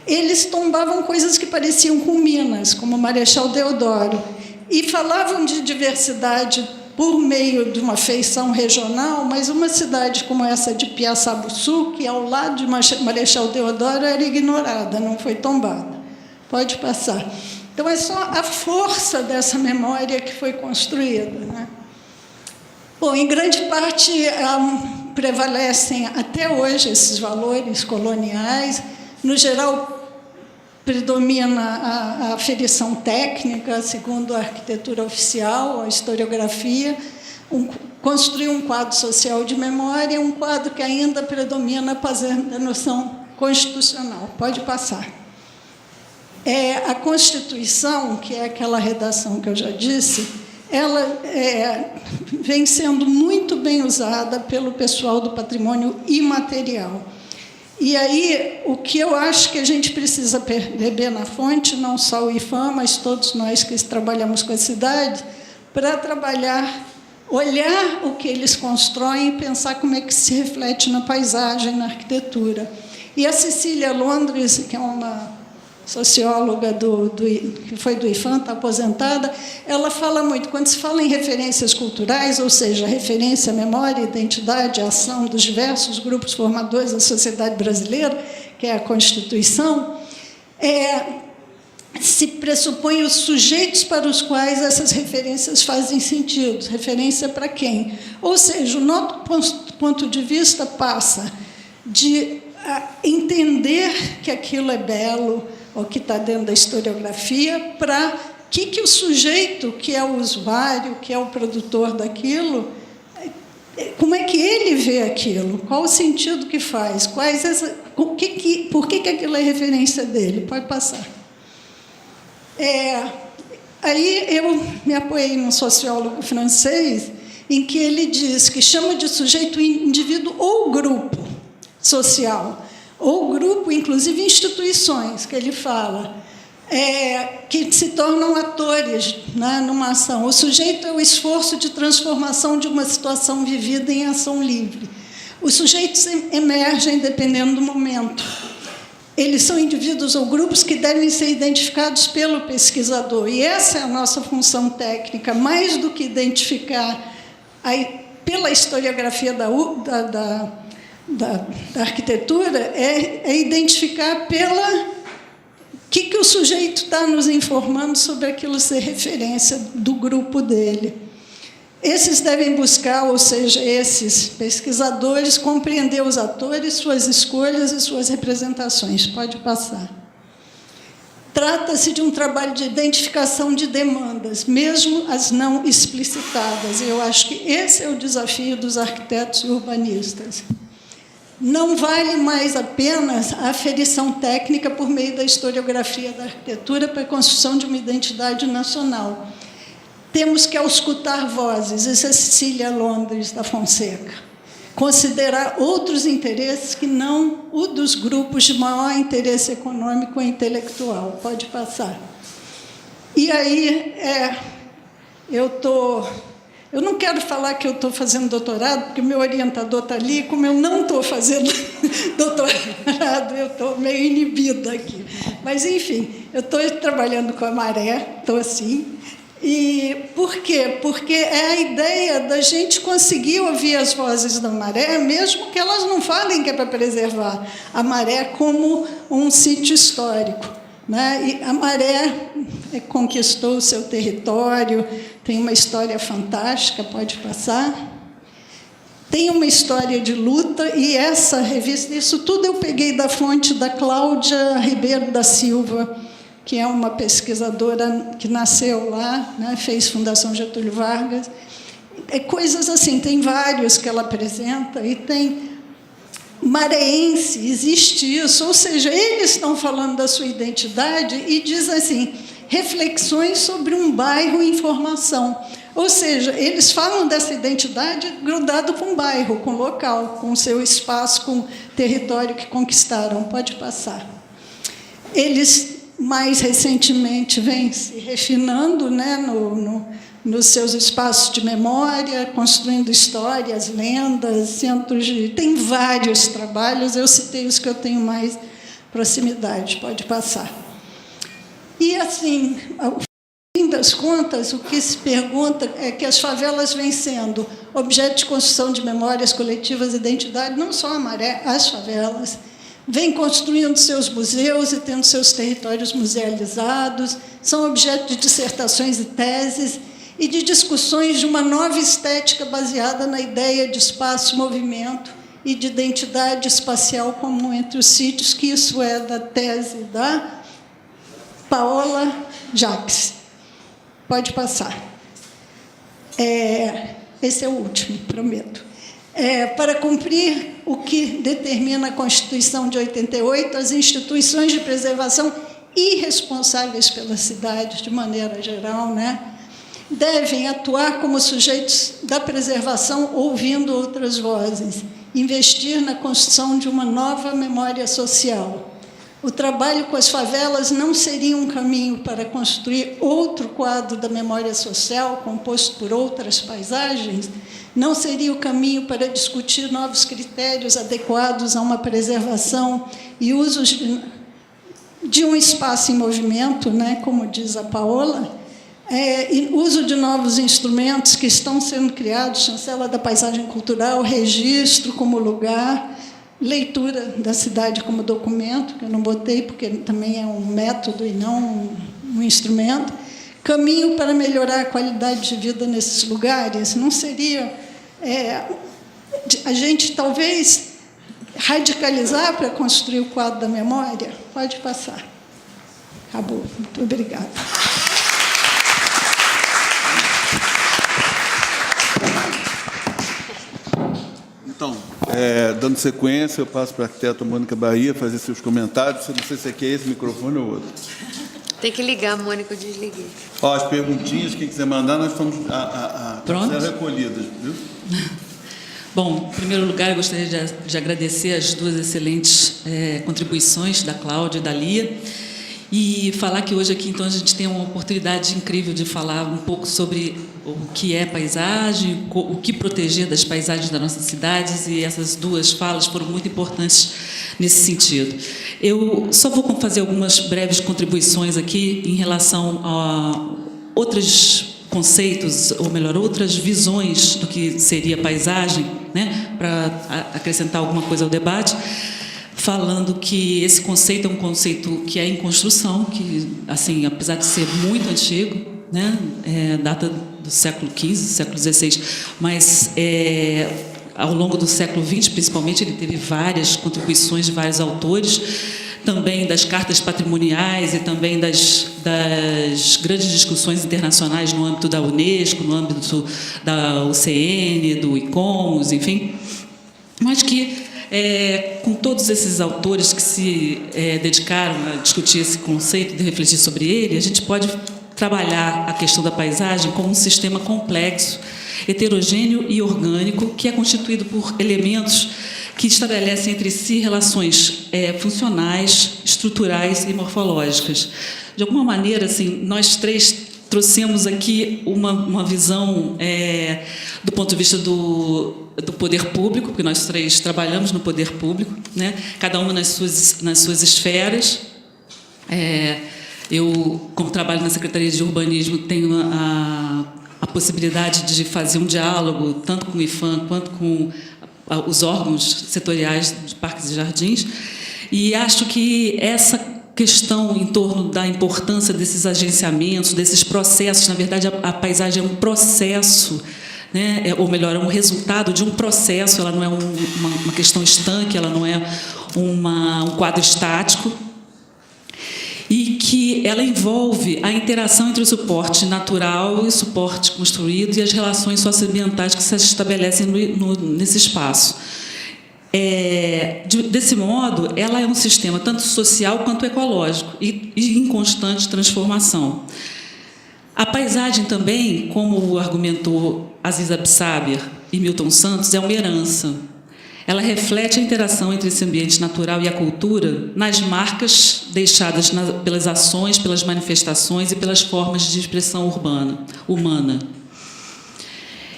eles tombavam coisas que pareciam com Minas, como Marechal Deodoro, e falavam de diversidade por meio de uma feição regional, mas uma cidade como essa de Piaçabuçu, que ao lado de Marechal Deodoro, era ignorada, não foi tombada. Pode passar. Então, é só a força dessa memória que foi construída, né? Bom, em grande parte, prevalecem até hoje esses valores coloniais. No geral, predomina a aferição técnica, segundo a arquitetura oficial, a historiografia, construir um quadro social de memória, um quadro que ainda predomina a noção constitucional. Pode passar. A Constituição, que é aquela redação que eu já disse, ela vem sendo muito bem usada pelo pessoal do patrimônio imaterial. E aí, o que eu acho que a gente precisa beber na fonte, não só o IFAM, mas todos nós que trabalhamos com a cidade, para trabalhar, olhar o que eles constroem e pensar como é que se reflete na paisagem, na arquitetura. E a Cecília Londres, que é uma socióloga que foi do IFAM, está aposentada, ela fala muito, quando se fala em referências culturais, ou seja, referência à memória, identidade, à ação dos diversos grupos formadores da sociedade brasileira, que é a Constituição, se pressupõe os sujeitos para os quais essas referências fazem sentido. Referência para quem? Ou seja, o nosso ponto de vista passa de entender que aquilo é belo, ou que está dentro da historiografia, para que o sujeito, que é o usuário, que é o produtor daquilo, como é que ele vê aquilo? Qual o sentido que faz? Por que aquilo é referência dele? Pode passar. Aí eu me apoiei num sociólogo francês, em que ele diz que chama de sujeito indivíduo ou grupo social. ou grupo, inclusive instituições, que ele fala, que se tornam atores, né, numa ação. O sujeito é o esforço de transformação de uma situação vivida em ação livre. Os sujeitos emergem dependendo do momento. Eles são indivíduos ou grupos que devem ser identificados pelo pesquisador. E essa é a nossa função técnica, mais do que identificar pela historiografia da arquitetura, é identificar o que o sujeito está nos informando sobre aquilo ser referência do grupo dele. Esses devem buscar, ou seja, esses pesquisadores, compreender os atores, suas escolhas e suas representações. Pode passar. Trata-se de um trabalho de identificação de demandas, mesmo as não explicitadas. Eu acho que esse é o desafio dos arquitetos e urbanistas. Não vale mais apenas a aferição técnica por meio da historiografia da arquitetura para a construção de uma identidade nacional. Temos que auscultar vozes, isso é Cecília Londres da Fonseca. Considerar outros interesses que não o dos grupos de maior interesse econômico e intelectual. Pode passar. E aí, eu não quero falar que eu estou fazendo doutorado, porque o meu orientador está ali, como eu não estou fazendo doutorado, eu estou meio inibida aqui. Mas, enfim, eu estou trabalhando com a Maré, estou assim. E por quê? Porque é a ideia da gente conseguir ouvir as vozes da Maré, mesmo que elas não falem que é para preservar a Maré como um sítio histórico, né? E a Maré conquistou o seu território, tem uma história fantástica, pode passar. Tem uma história de luta, e essa revista, isso tudo eu peguei da fonte da Cláudia Ribeiro da Silva, que é uma pesquisadora que nasceu lá, né, fez Fundação Getúlio Vargas. Coisas assim, tem vários que ela apresenta, e tem mareense, existe isso, ou seja, eles estão falando da sua identidade e diz assim, reflexões sobre um bairro em formação. Ou seja, eles falam dessa identidade grudado com o bairro, com o local, com o seu espaço, com o território que conquistaram. Pode passar. Eles, mais recentemente, vêm se refinando, né, nos seus espaços de memória, construindo histórias, lendas, centros de... Tem vários trabalhos, eu citei os que eu tenho mais proximidade. Pode passar. E, assim, ao fim das contas, o que se pergunta é que as favelas vêm sendo objeto de construção de memórias coletivas e identidade, não só a Maré, as favelas, vêm construindo seus museus e tendo seus territórios musealizados, são objeto de dissertações e teses e de discussões de uma nova estética baseada na ideia de espaço-movimento e de identidade espacial comum entre os sítios, que isso é da tese da Paola Jacques. Pode passar. Esse é o último, prometo. Para cumprir o que determina a Constituição de 88, as instituições de preservação irresponsáveis pela cidade, de maneira geral, né, devem atuar como sujeitos da preservação, ouvindo outras vozes, investir na construção de uma nova memória social. O trabalho com as favelas não seria um caminho para construir outro quadro da memória social, composto por outras paisagens, não seria o caminho para discutir novos critérios adequados a uma preservação e uso de um espaço em movimento, né, como diz a Paola, e uso de novos instrumentos que estão sendo criados, chancela da paisagem cultural, registro como lugar, leitura da cidade como documento, que eu não botei porque também é um método e não um instrumento, caminho para melhorar a qualidade de vida nesses lugares. Não seria a gente talvez radicalizar para construir o quadro da memória? Pode passar. Acabou. Muito obrigada. Então, dando sequência, eu passo para a arquiteta Mônica Bahia fazer seus comentários. Eu não sei se aqui é esse microfone ou outro. Tem que ligar, Mônica, eu desliguei. As perguntinhas, quem quiser mandar, nós estamos recolhidas, viu? Bom, em primeiro lugar, eu gostaria de agradecer as duas excelentes contribuições da Cláudia e da Lia, e falar que hoje aqui, então, a gente tem uma oportunidade incrível de falar um pouco sobre o que é paisagem, o que proteger das paisagens das nossas cidades, e essas duas falas foram muito importantes nesse sentido. Eu só vou fazer algumas breves contribuições aqui em relação a outros conceitos, ou melhor, outras visões do que seria paisagem, né, para acrescentar alguma coisa ao debate, falando que esse conceito é um conceito que é em construção, que, assim, apesar de ser muito antigo, né, data do século XV, século XVI, mas ao longo do século XX, principalmente, ele teve várias contribuições de vários autores, também das cartas patrimoniais e também das grandes discussões internacionais no âmbito da Unesco, no âmbito da UCN, do ICOMOS, enfim, mas que, com todos esses autores que se dedicaram a discutir esse conceito, de refletir sobre ele, a gente pode trabalhar a questão da paisagem como um sistema complexo, heterogêneo e orgânico, que é constituído por elementos que estabelecem entre si relações funcionais, estruturais e morfológicas. De alguma maneira, assim, nós três trouxemos aqui uma visão do ponto de vista do poder público, porque nós três trabalhamos no poder público, né? Cada uma nas suas esferas. Eu, como trabalho na Secretaria de Urbanismo, tenho a possibilidade de fazer um diálogo tanto com o IPHAN quanto com os órgãos setoriais de parques e jardins, e acho que essa questão em torno da importância desses agenciamentos, desses processos, na verdade, a paisagem é um processo, né? Ou melhor, é um resultado de um processo, ela não é uma questão estanque, ela não é um quadro estático, e que ela envolve a interação entre o suporte natural e o suporte construído e as relações socioambientais que se estabelecem nesse espaço. Desse modo, ela é um sistema tanto social quanto ecológico e em constante transformação. A paisagem também, como argumentou Aziz Absaber e Milton Santos, é uma herança. Ela reflete a interação entre esse ambiente natural e a cultura nas marcas deixadas pelas ações, pelas manifestações e pelas formas de expressão humana.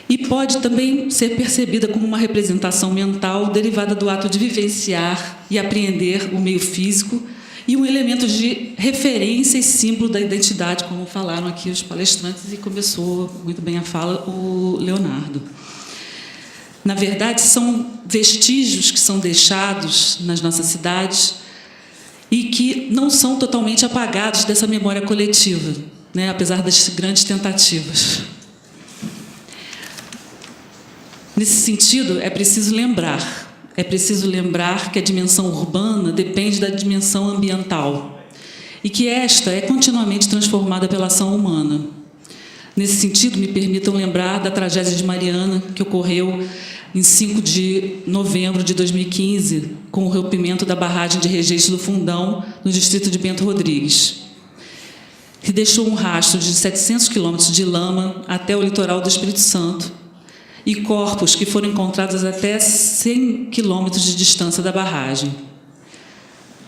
E pode também ser percebida como uma representação mental derivada do ato de vivenciar e apreender o meio físico e um elemento de referência e símbolo da identidade, como falaram aqui os palestrantes, e começou muito bem a fala o Leonardo. Na verdade, são vestígios que são deixados nas nossas cidades e que não são totalmente apagados dessa memória coletiva, né, apesar das grandes tentativas. Nesse sentido, é preciso lembrar que a dimensão urbana depende da dimensão ambiental e que esta é continuamente transformada pela ação humana. Nesse sentido, me permitam lembrar da tragédia de Mariana, que ocorreu em 5 de novembro de 2015, com o rompimento da barragem de Registro do Fundão, no distrito de Bento Rodrigues, que deixou um rastro de 700 quilômetros de lama até o litoral do Espírito Santo e corpos que foram encontrados até 100 quilômetros de distância da barragem.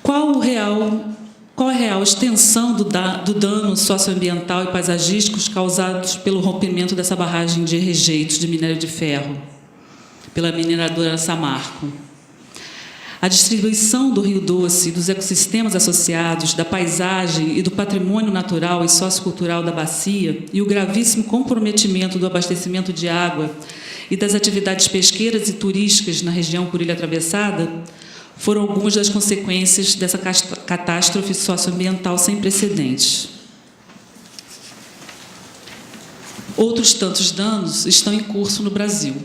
Qual a real extensão do dano socioambiental e paisagístico causados pelo rompimento dessa barragem de rejeitos de minério de ferro pela mineradora Samarco? A distribuição do Rio Doce, dos ecossistemas associados, da paisagem e do patrimônio natural e sociocultural da bacia e o gravíssimo comprometimento do abastecimento de água e das atividades pesqueiras e turísticas na região por Ilha Atravessada foram algumas das consequências dessa catástrofe socioambiental sem precedentes. Outros tantos danos estão em curso no Brasil.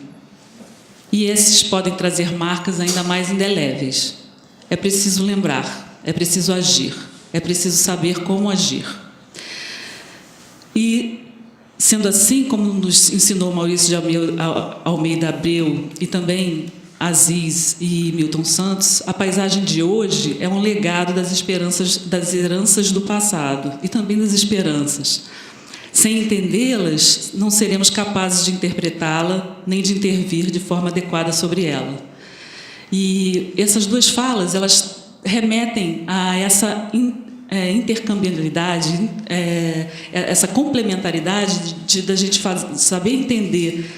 E esses podem trazer marcas ainda mais indeléveis. É preciso lembrar, é preciso agir, é preciso saber como agir. E, sendo assim, como nos ensinou Maurício de Almeida Abreu e também Aziz e Milton Santos, a paisagem de hoje é um legado das heranças do passado e também das esperanças. sem entendê-las, não seremos capazes de interpretá-la nem de intervir de forma adequada sobre ela. E essas duas falas, elas remetem a essa intercambiabilidade, essa complementaridade da gente saber entender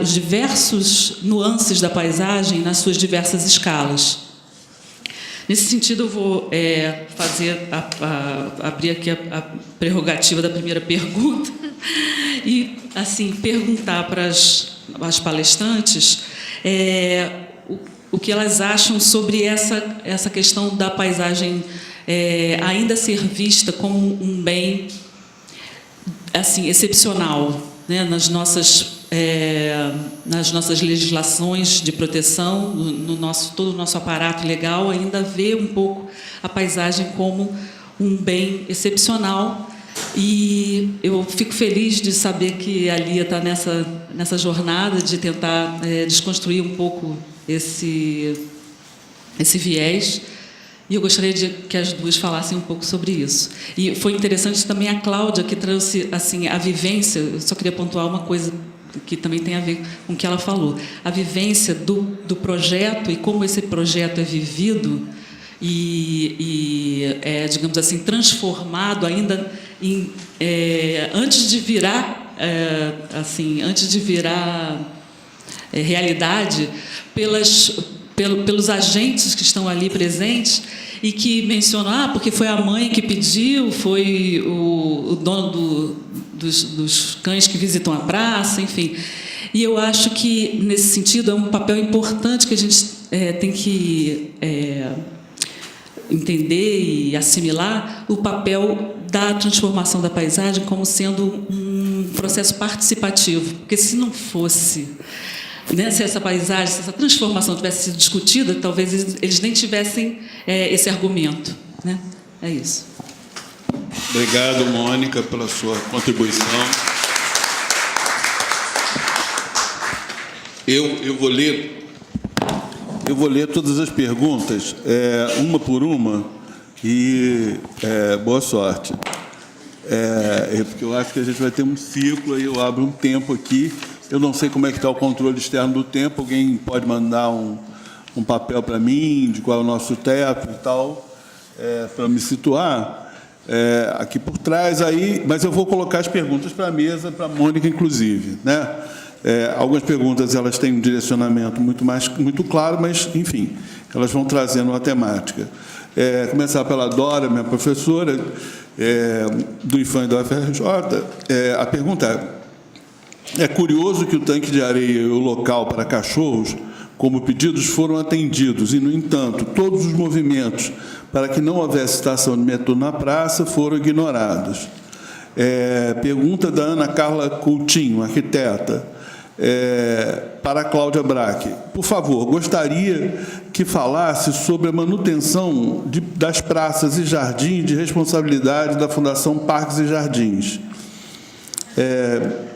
os diversos nuances da paisagem nas suas diversas escalas. Nesse sentido, eu vou abrir aqui a prerrogativa da primeira pergunta e, assim, perguntar para as palestrantes o que elas acham sobre essa questão da paisagem ainda ser vista como um bem, assim, excepcional, né, nas nossas legislações de proteção, todo o nosso aparato legal ainda vê um pouco a paisagem como um bem excepcional. E eu fico feliz de saber que a Lia está nessa jornada de tentar desconstruir um pouco esse viés. E eu gostaria que as duas falassem um pouco sobre isso. E foi interessante também a Cláudia, que trouxe, assim, a vivência. Eu só queria pontuar uma coisa que também tem a ver com o que ela falou. A vivência do projeto e como esse projeto é vivido e digamos assim, transformado ainda antes de virar realidade pelos agentes que estão ali presentes e que mencionam, porque foi a mãe que pediu, foi o dono dos cães que visitam a praça, enfim. E eu acho que, nesse sentido, é um papel importante que a gente tem que entender e assimilar o papel da transformação da paisagem como sendo um processo participativo. Porque se não fosse, né, se essa paisagem, se essa transformação tivesse sido discutida, talvez eles nem tivessem esse argumento, né? É isso. Obrigado, Mônica, pela sua contribuição. Eu vou ler todas as perguntas, uma por uma, e boa sorte. Porque eu acho que a gente vai ter um ciclo, aí eu abro um tempo aqui. Eu não sei como é que está o controle externo do tempo. Alguém pode mandar um papel para mim, de qual é o nosso teto e tal, para me situar aqui por trás. Aí, mas eu vou colocar as perguntas para a mesa, para a Mônica, inclusive, né? Algumas perguntas elas têm um direcionamento muito claro, mas, enfim, elas vão trazendo uma temática. Começar pela Dora, minha professora do IFAM e da UFRJ. A pergunta é curioso que o tanque de areia e o local para cachorros, como pedidos, foram atendidos, e, no entanto, todos os movimentos para que não houvesse estação de metrô na praça foram ignorados. Pergunta da Ana Carla Coutinho, arquiteta, para a Cláudia Braque. Por favor, gostaria que falasse sobre a manutenção das praças e jardins de responsabilidade da Fundação Parques e Jardins.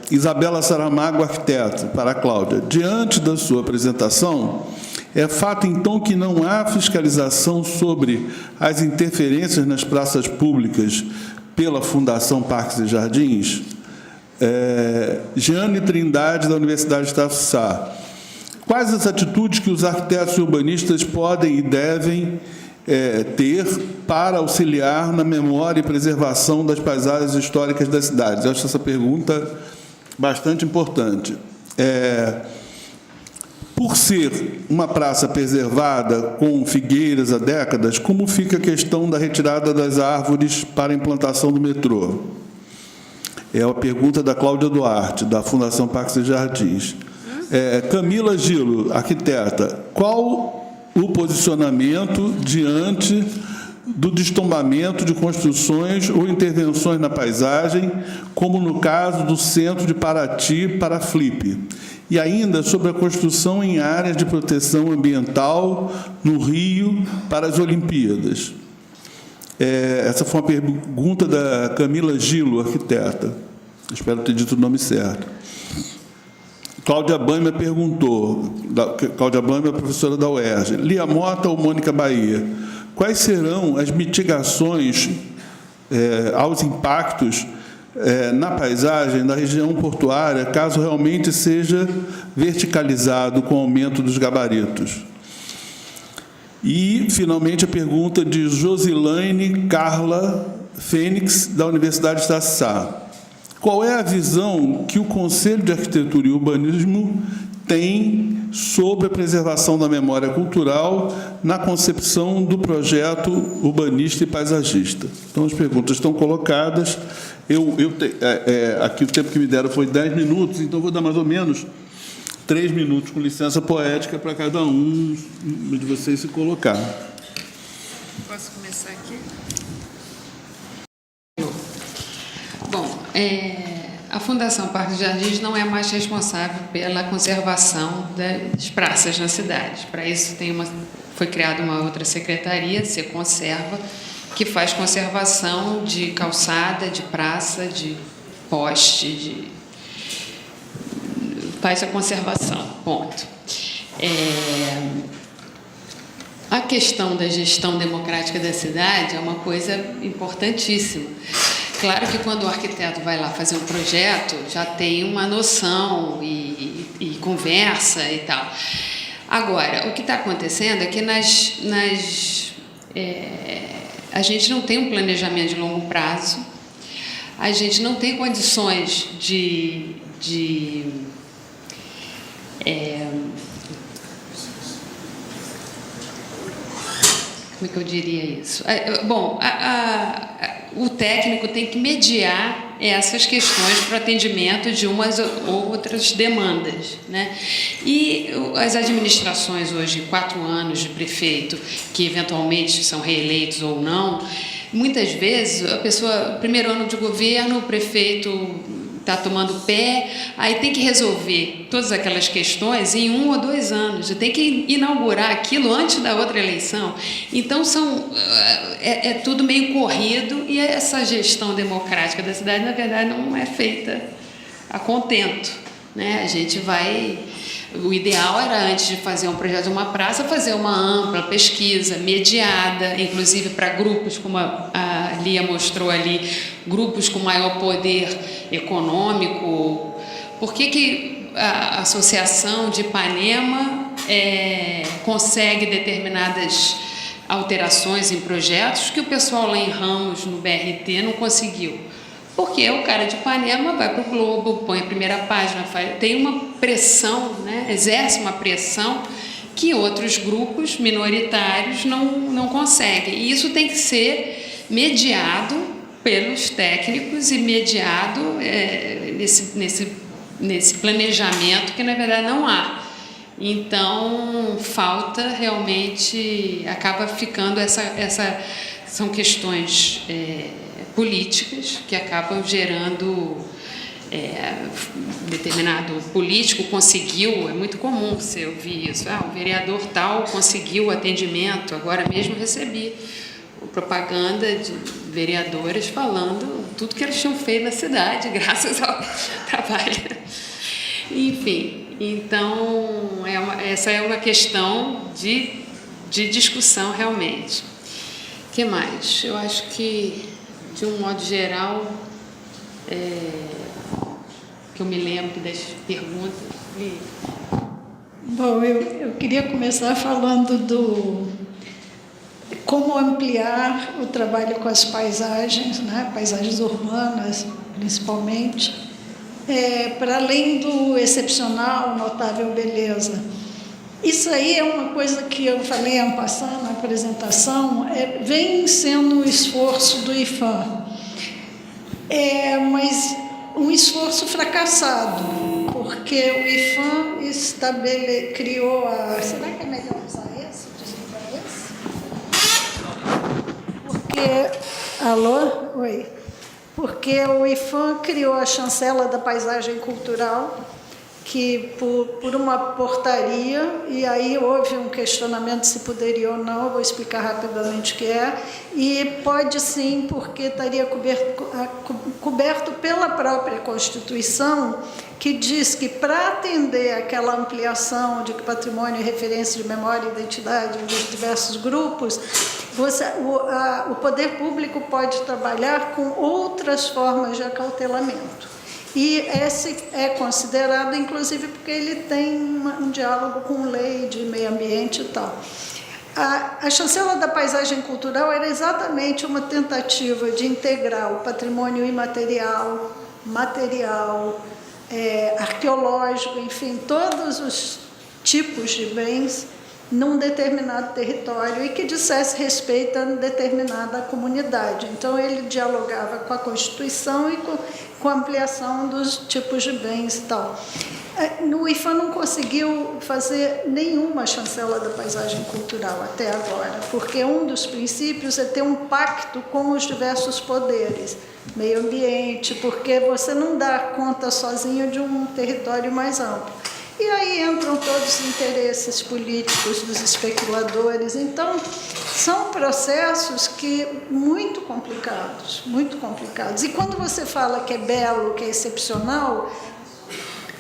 Isabela Saramago, arquiteta, para a Cláudia. Diante da sua apresentação, é fato, então, que não há fiscalização sobre as interferências nas praças públicas pela Fundação Parques e Jardins? Jeane Trindade, da Universidade de Itafissá. Quais as atitudes que os arquitetos e urbanistas podem e devem ter para auxiliar na memória e preservação das paisagens históricas das cidades? Eu acho essa pergunta bastante importante. Por ser uma praça preservada com figueiras há décadas, como fica a questão da retirada das árvores para a implantação do metrô? É a pergunta da Cláudia Duarte, da Fundação Parques e Jardins. Camila Gilo, arquiteta, qual o posicionamento diante do destombamento de construções ou intervenções na paisagem, como no caso do Centro de Paraty para a Flip? E ainda sobre a construção em áreas de proteção ambiental no Rio para as Olimpíadas. Essa foi uma pergunta da Camila Gilo, arquiteta. Espero ter dito o nome certo. Cláudia Bâmia perguntou, Cláudia Bâmia, professora da UERJ, Lia Mota ou Mônica Bahia, quais serão as mitigações aos impactos na paisagem da região portuária, caso realmente seja verticalizado com o aumento dos gabaritos. E, finalmente, a pergunta de Josilaine Carla Fênix, da Universidade de Itaçá. Qual é a visão que o Conselho de Arquitetura e Urbanismo tem sobre a preservação da memória cultural na concepção do projeto urbanista e paisagista? Então, as perguntas estão colocadas. Aqui o tempo que me deram foi 10 minutos, então vou dar mais ou menos 3 minutos, com licença poética, para cada um de vocês se colocar. Posso começar aqui? Bom, a Fundação Parque dos Jardins não é mais responsável pela conservação das praças na cidade. Para isso foi criada uma outra secretaria, Seconserva, que faz conservação de calçada, de praça, de poste, faz a conservação, ponto. A questão da gestão democrática da cidade é uma coisa importantíssima. Claro que quando o arquiteto vai lá fazer um projeto, já tem uma noção e conversa e tal. Agora, o que está acontecendo é que a gente não tem um planejamento de longo prazo, a gente não tem condições como é que eu diria isso? Bom, o técnico tem que mediar essas questões para o atendimento de umas ou outras demandas, né? E as administrações hoje, 4 anos de prefeito, que eventualmente são reeleitos ou não, muitas vezes a pessoa, primeiro ano de governo, o prefeito está tomando pé, aí tem que resolver todas aquelas questões em 1 ou 2 anos, e tem que inaugurar aquilo antes da outra eleição. Então, é tudo meio corrido, e essa gestão democrática da cidade, na verdade, não é feita a contento, né? A gente o ideal era, antes de fazer um projeto de uma praça, fazer uma ampla pesquisa, mediada, inclusive para grupos, como a Lia mostrou ali, grupos com maior poder econômico. Por que a Associação de Ipanema consegue determinadas alterações em projetos que o pessoal lá em Ramos, no BRT, não conseguiu? Porque o cara de Ipanema vai para o Globo, põe a primeira página, tem uma pressão, né? Exerce uma pressão que outros grupos minoritários não conseguem. E isso tem que ser mediado pelos técnicos e mediado nesse planejamento que, na verdade, não há. Então, falta realmente, acaba ficando são questões políticas que acabam gerando determinado político conseguiu, é muito comum você ouvir isso, o vereador tal conseguiu atendimento. Agora mesmo recebi propaganda de vereadoras falando tudo que eles tinham feito na cidade, graças ao trabalho. Enfim, então essa é uma questão de discussão realmente. O que mais? Eu acho que, de um modo geral, que eu me lembro das perguntas. Bom, eu queria começar falando como ampliar o trabalho com as paisagens, né? Paisagens urbanas, principalmente, para além do excepcional, notável beleza. Isso aí é uma coisa que eu falei en passant na apresentação, vem sendo um esforço do IPHAN, mas um esforço fracassado, porque o IPHAN criou Será que é melhor usar esse? Desligar esse? Alô? Oi. Porque o IPHAN criou a chancela da paisagem cultural, que por uma portaria, e aí houve um questionamento se poderia ou não, eu vou explicar rapidamente o que é, e pode sim, porque estaria coberto pela própria Constituição, que diz que para atender aquela ampliação de que patrimônio é referência de memória e identidade dos diversos grupos, o poder público pode trabalhar com outras formas de acautelamento. E esse é considerado, inclusive, porque ele tem um diálogo com lei de meio ambiente e tal. A chancela da paisagem cultural era exatamente uma tentativa de integrar o patrimônio imaterial, material, arqueológico, enfim, todos os tipos de bens num determinado território e que dissesse respeito a determinada comunidade. Então, ele dialogava com a Constituição e com a ampliação dos tipos de bens e tal. O IFAM não conseguiu fazer nenhuma chancela da paisagem cultural até agora, porque um dos princípios é ter um pacto com os diversos poderes, meio ambiente, porque você não dá conta sozinho de um território mais amplo. E aí entram todos os interesses políticos dos especuladores. Então, são processos muito complicados, muito complicados. E quando você fala que é belo, que é excepcional,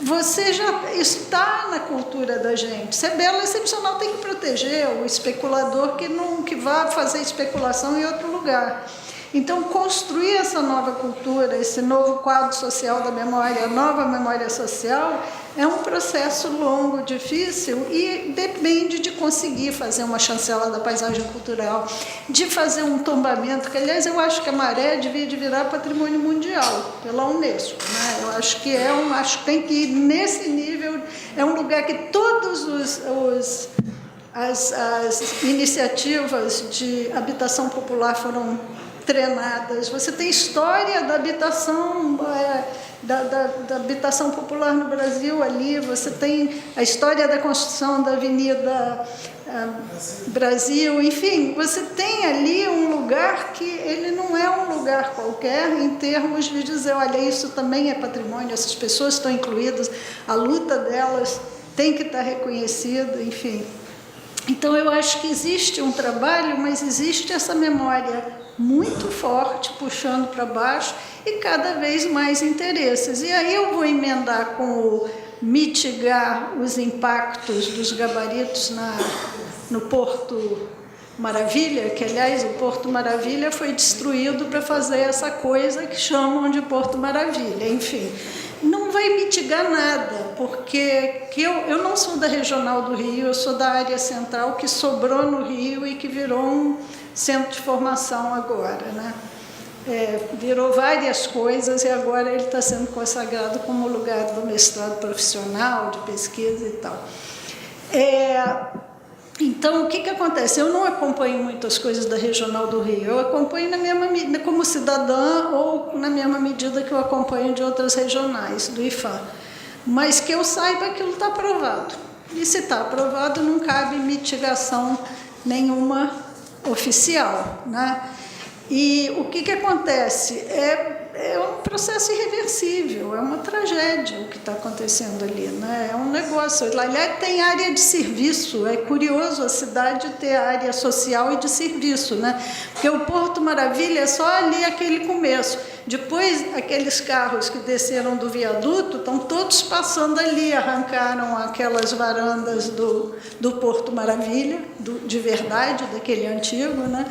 você já está na cultura da gente. Se é belo, é excepcional, tem que proteger o especulador que vá fazer especulação em outro lugar. Então, construir essa nova cultura, esse novo quadro social da memória, a nova memória social, é um processo longo, difícil e depende de conseguir fazer uma chancela da paisagem cultural, de fazer um tombamento, que, aliás, eu acho que a Maré devia de virar patrimônio mundial pela Unesco, né? Eu acho que acho que tem que ir nesse nível, é um lugar que todos as iniciativas de habitação popular foram treinadas. Você tem história da habitação, da habitação popular no Brasil ali, você tem a história da construção da Avenida Brasil, enfim, você tem ali um lugar que ele não é um lugar qualquer em termos de dizer, olha, isso também é patrimônio, essas pessoas estão incluídas, a luta delas tem que estar reconhecida, enfim. Então, eu acho que existe um trabalho, mas existe essa memória muito forte, puxando para baixo, e cada vez mais interesses. E aí eu vou emendar com o mitigar os impactos dos gabaritos no Porto Maravilha, que, aliás, o Porto Maravilha foi destruído para fazer essa coisa que chamam de Porto Maravilha, enfim. Não vai mitigar nada, porque eu não sou da Regional do Rio, eu sou da área central que sobrou no Rio e que virou um centro de formação agora, né? Virou várias coisas e agora ele está sendo consagrado como lugar do mestrado profissional, de pesquisa e tal. Então, o que acontece? Eu não acompanho muitas coisas da Regional do Rio, eu acompanho na mesma medida, como cidadã ou na mesma medida que eu acompanho de outras regionais do IFAM. Mas que eu saiba, aquilo está aprovado. E se está aprovado, não cabe mitigação nenhuma oficial, né? E o que acontece? É um processo irreversível, é uma tragédia o que está acontecendo ali, né? É um negócio. Aliás, tem área de serviço, é curioso a cidade ter área social e de serviço, né? Porque o Porto Maravilha é só ali aquele começo. Depois, aqueles carros que desceram do viaduto estão todos passando ali, arrancaram aquelas varandas do Porto Maravilha, de verdade, daquele antigo, né?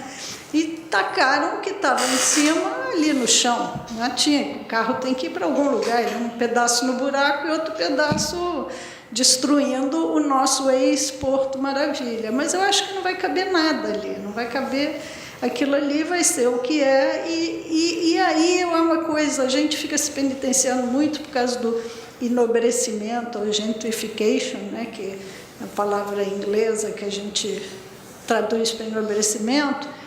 E tacaram o que estava em cima ali no chão. Não tinha, o carro tem que ir para algum lugar, um pedaço no buraco e outro pedaço destruindo o nosso ex-Porto Maravilha. Mas eu acho que não vai caber nada ali, não vai caber, aquilo ali vai ser o que é. E aí é uma coisa, a gente fica se penitenciando muito por causa do enobrecimento, ou gentrification, né, que é a palavra inglesa que a gente traduz para enobrecimento.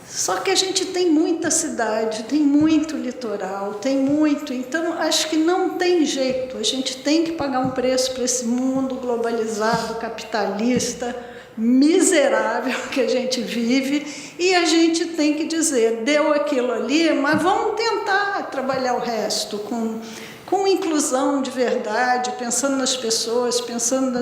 Só que a gente tem muita cidade, tem muito litoral, tem muito... Então, acho que não tem jeito. A gente tem que pagar um preço para esse mundo globalizado, capitalista, miserável que a gente vive, e a gente tem que dizer, deu aquilo ali, mas vamos tentar trabalhar o resto com com inclusão de verdade, pensando nas pessoas, pensando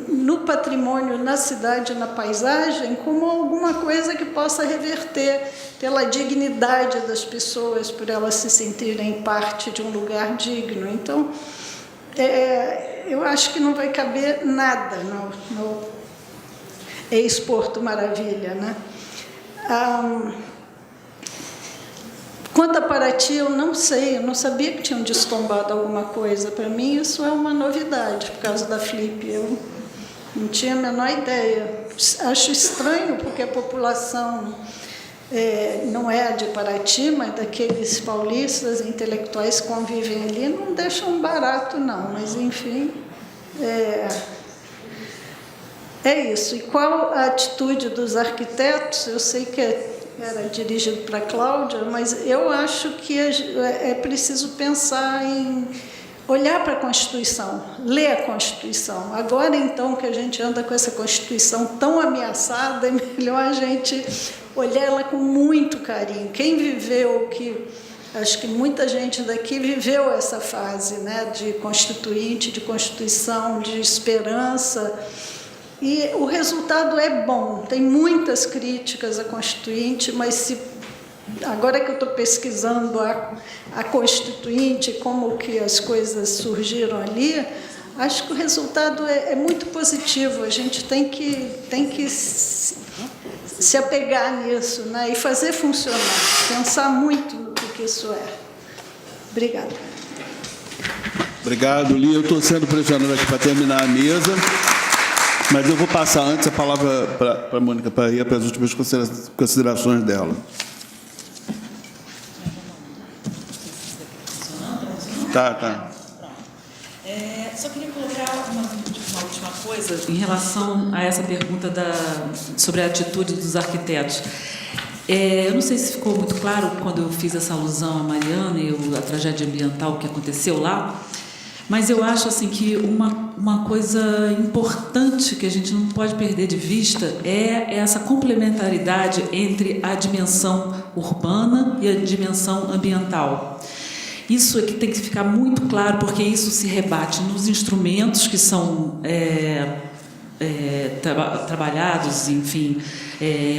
no patrimônio, na cidade, na paisagem, como alguma coisa que possa reverter pela dignidade das pessoas, por elas se sentirem parte de um lugar digno. Então, eu acho que não vai caber nada no ex-Porto Maravilha, né? Quanto a Paraty, eu não sei, eu não sabia que tinham destombado alguma coisa. Para mim, isso é uma novidade, por causa da Flip. Eu não tinha a menor ideia. Acho estranho, porque a população não é a de Paraty, mas daqueles paulistas intelectuais que convivem ali, não deixam barato, não. Mas, enfim, é isso. E qual a atitude dos arquitetos? Eu sei que era dirigido para a Cláudia, mas eu acho que é preciso pensar em olhar para a Constituição, ler a Constituição. Agora, então, que a gente anda com essa Constituição tão ameaçada, é melhor a gente olhar ela com muito carinho. Quem viveu, acho que muita gente daqui viveu essa fase, né, de constituinte, de Constituição, de esperança. E o resultado é bom. Tem muitas críticas à Constituinte, mas agora que eu estou pesquisando a Constituinte, como que as coisas surgiram ali, acho que o resultado é muito positivo. A gente tem que se apegar nisso, né, e fazer funcionar, pensar muito no que isso é. Obrigada. Obrigado, Lia. Eu estou sendo pressionado aqui para terminar a mesa. Mas eu vou passar antes a palavra para a Mônica, para ir para as últimas considerações dela. Tá. Só queria colocar uma última coisa em relação a essa pergunta sobre a atitude dos arquitetos. Eu não sei se ficou muito claro quando eu fiz essa alusão a Mariana e a tragédia ambiental que aconteceu lá, mas eu acho assim que uma coisa importante que a gente não pode perder de vista é essa complementaridade entre a dimensão urbana e a dimensão ambiental. Isso é que tem que ficar muito claro, porque isso se rebate nos instrumentos que são trabalhados, enfim,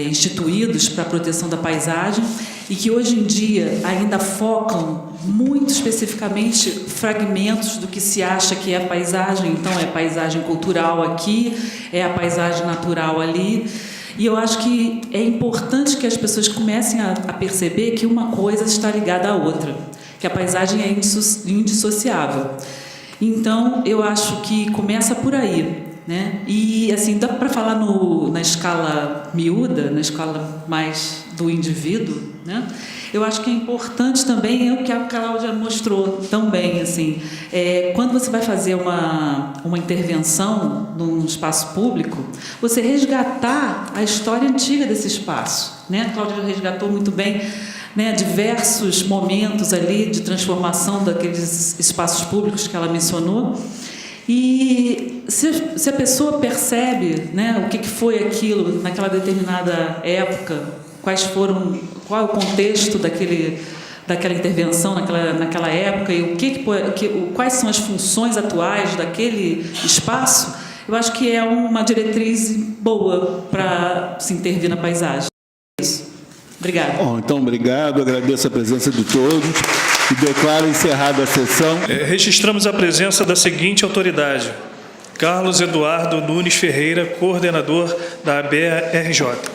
instituídos para a proteção da paisagem, e que hoje em dia ainda focam muito especificamente fragmentos do que se acha que é a paisagem. Então, é a paisagem cultural aqui, é a paisagem natural ali. E eu acho que é importante que as pessoas comecem a perceber que uma coisa está ligada à outra, que a paisagem é indissociável. Então, eu acho que começa por aí, né? E, assim, dá para falar na escala miúda, na escala mais do indivíduo, né? Eu acho que é importante também o que a Cláudia mostrou também, assim, quando você vai fazer uma intervenção num espaço público, você resgatar a história antiga desse espaço, né? A Cláudia resgatou muito bem, né, diversos momentos ali de transformação daqueles espaços públicos que ela mencionou. E se a pessoa percebe, né, o que foi aquilo naquela determinada época, qual é o contexto daquela intervenção naquela época e quais são as funções atuais daquele espaço, eu acho que é uma diretriz boa para se intervir na paisagem. Isso. Obrigada. Bom, então, obrigado. Agradeço a presença de todos e declaro encerrada a sessão. Registramos a presença da seguinte autoridade: Carlos Eduardo Nunes Ferreira, coordenador da ABRJ.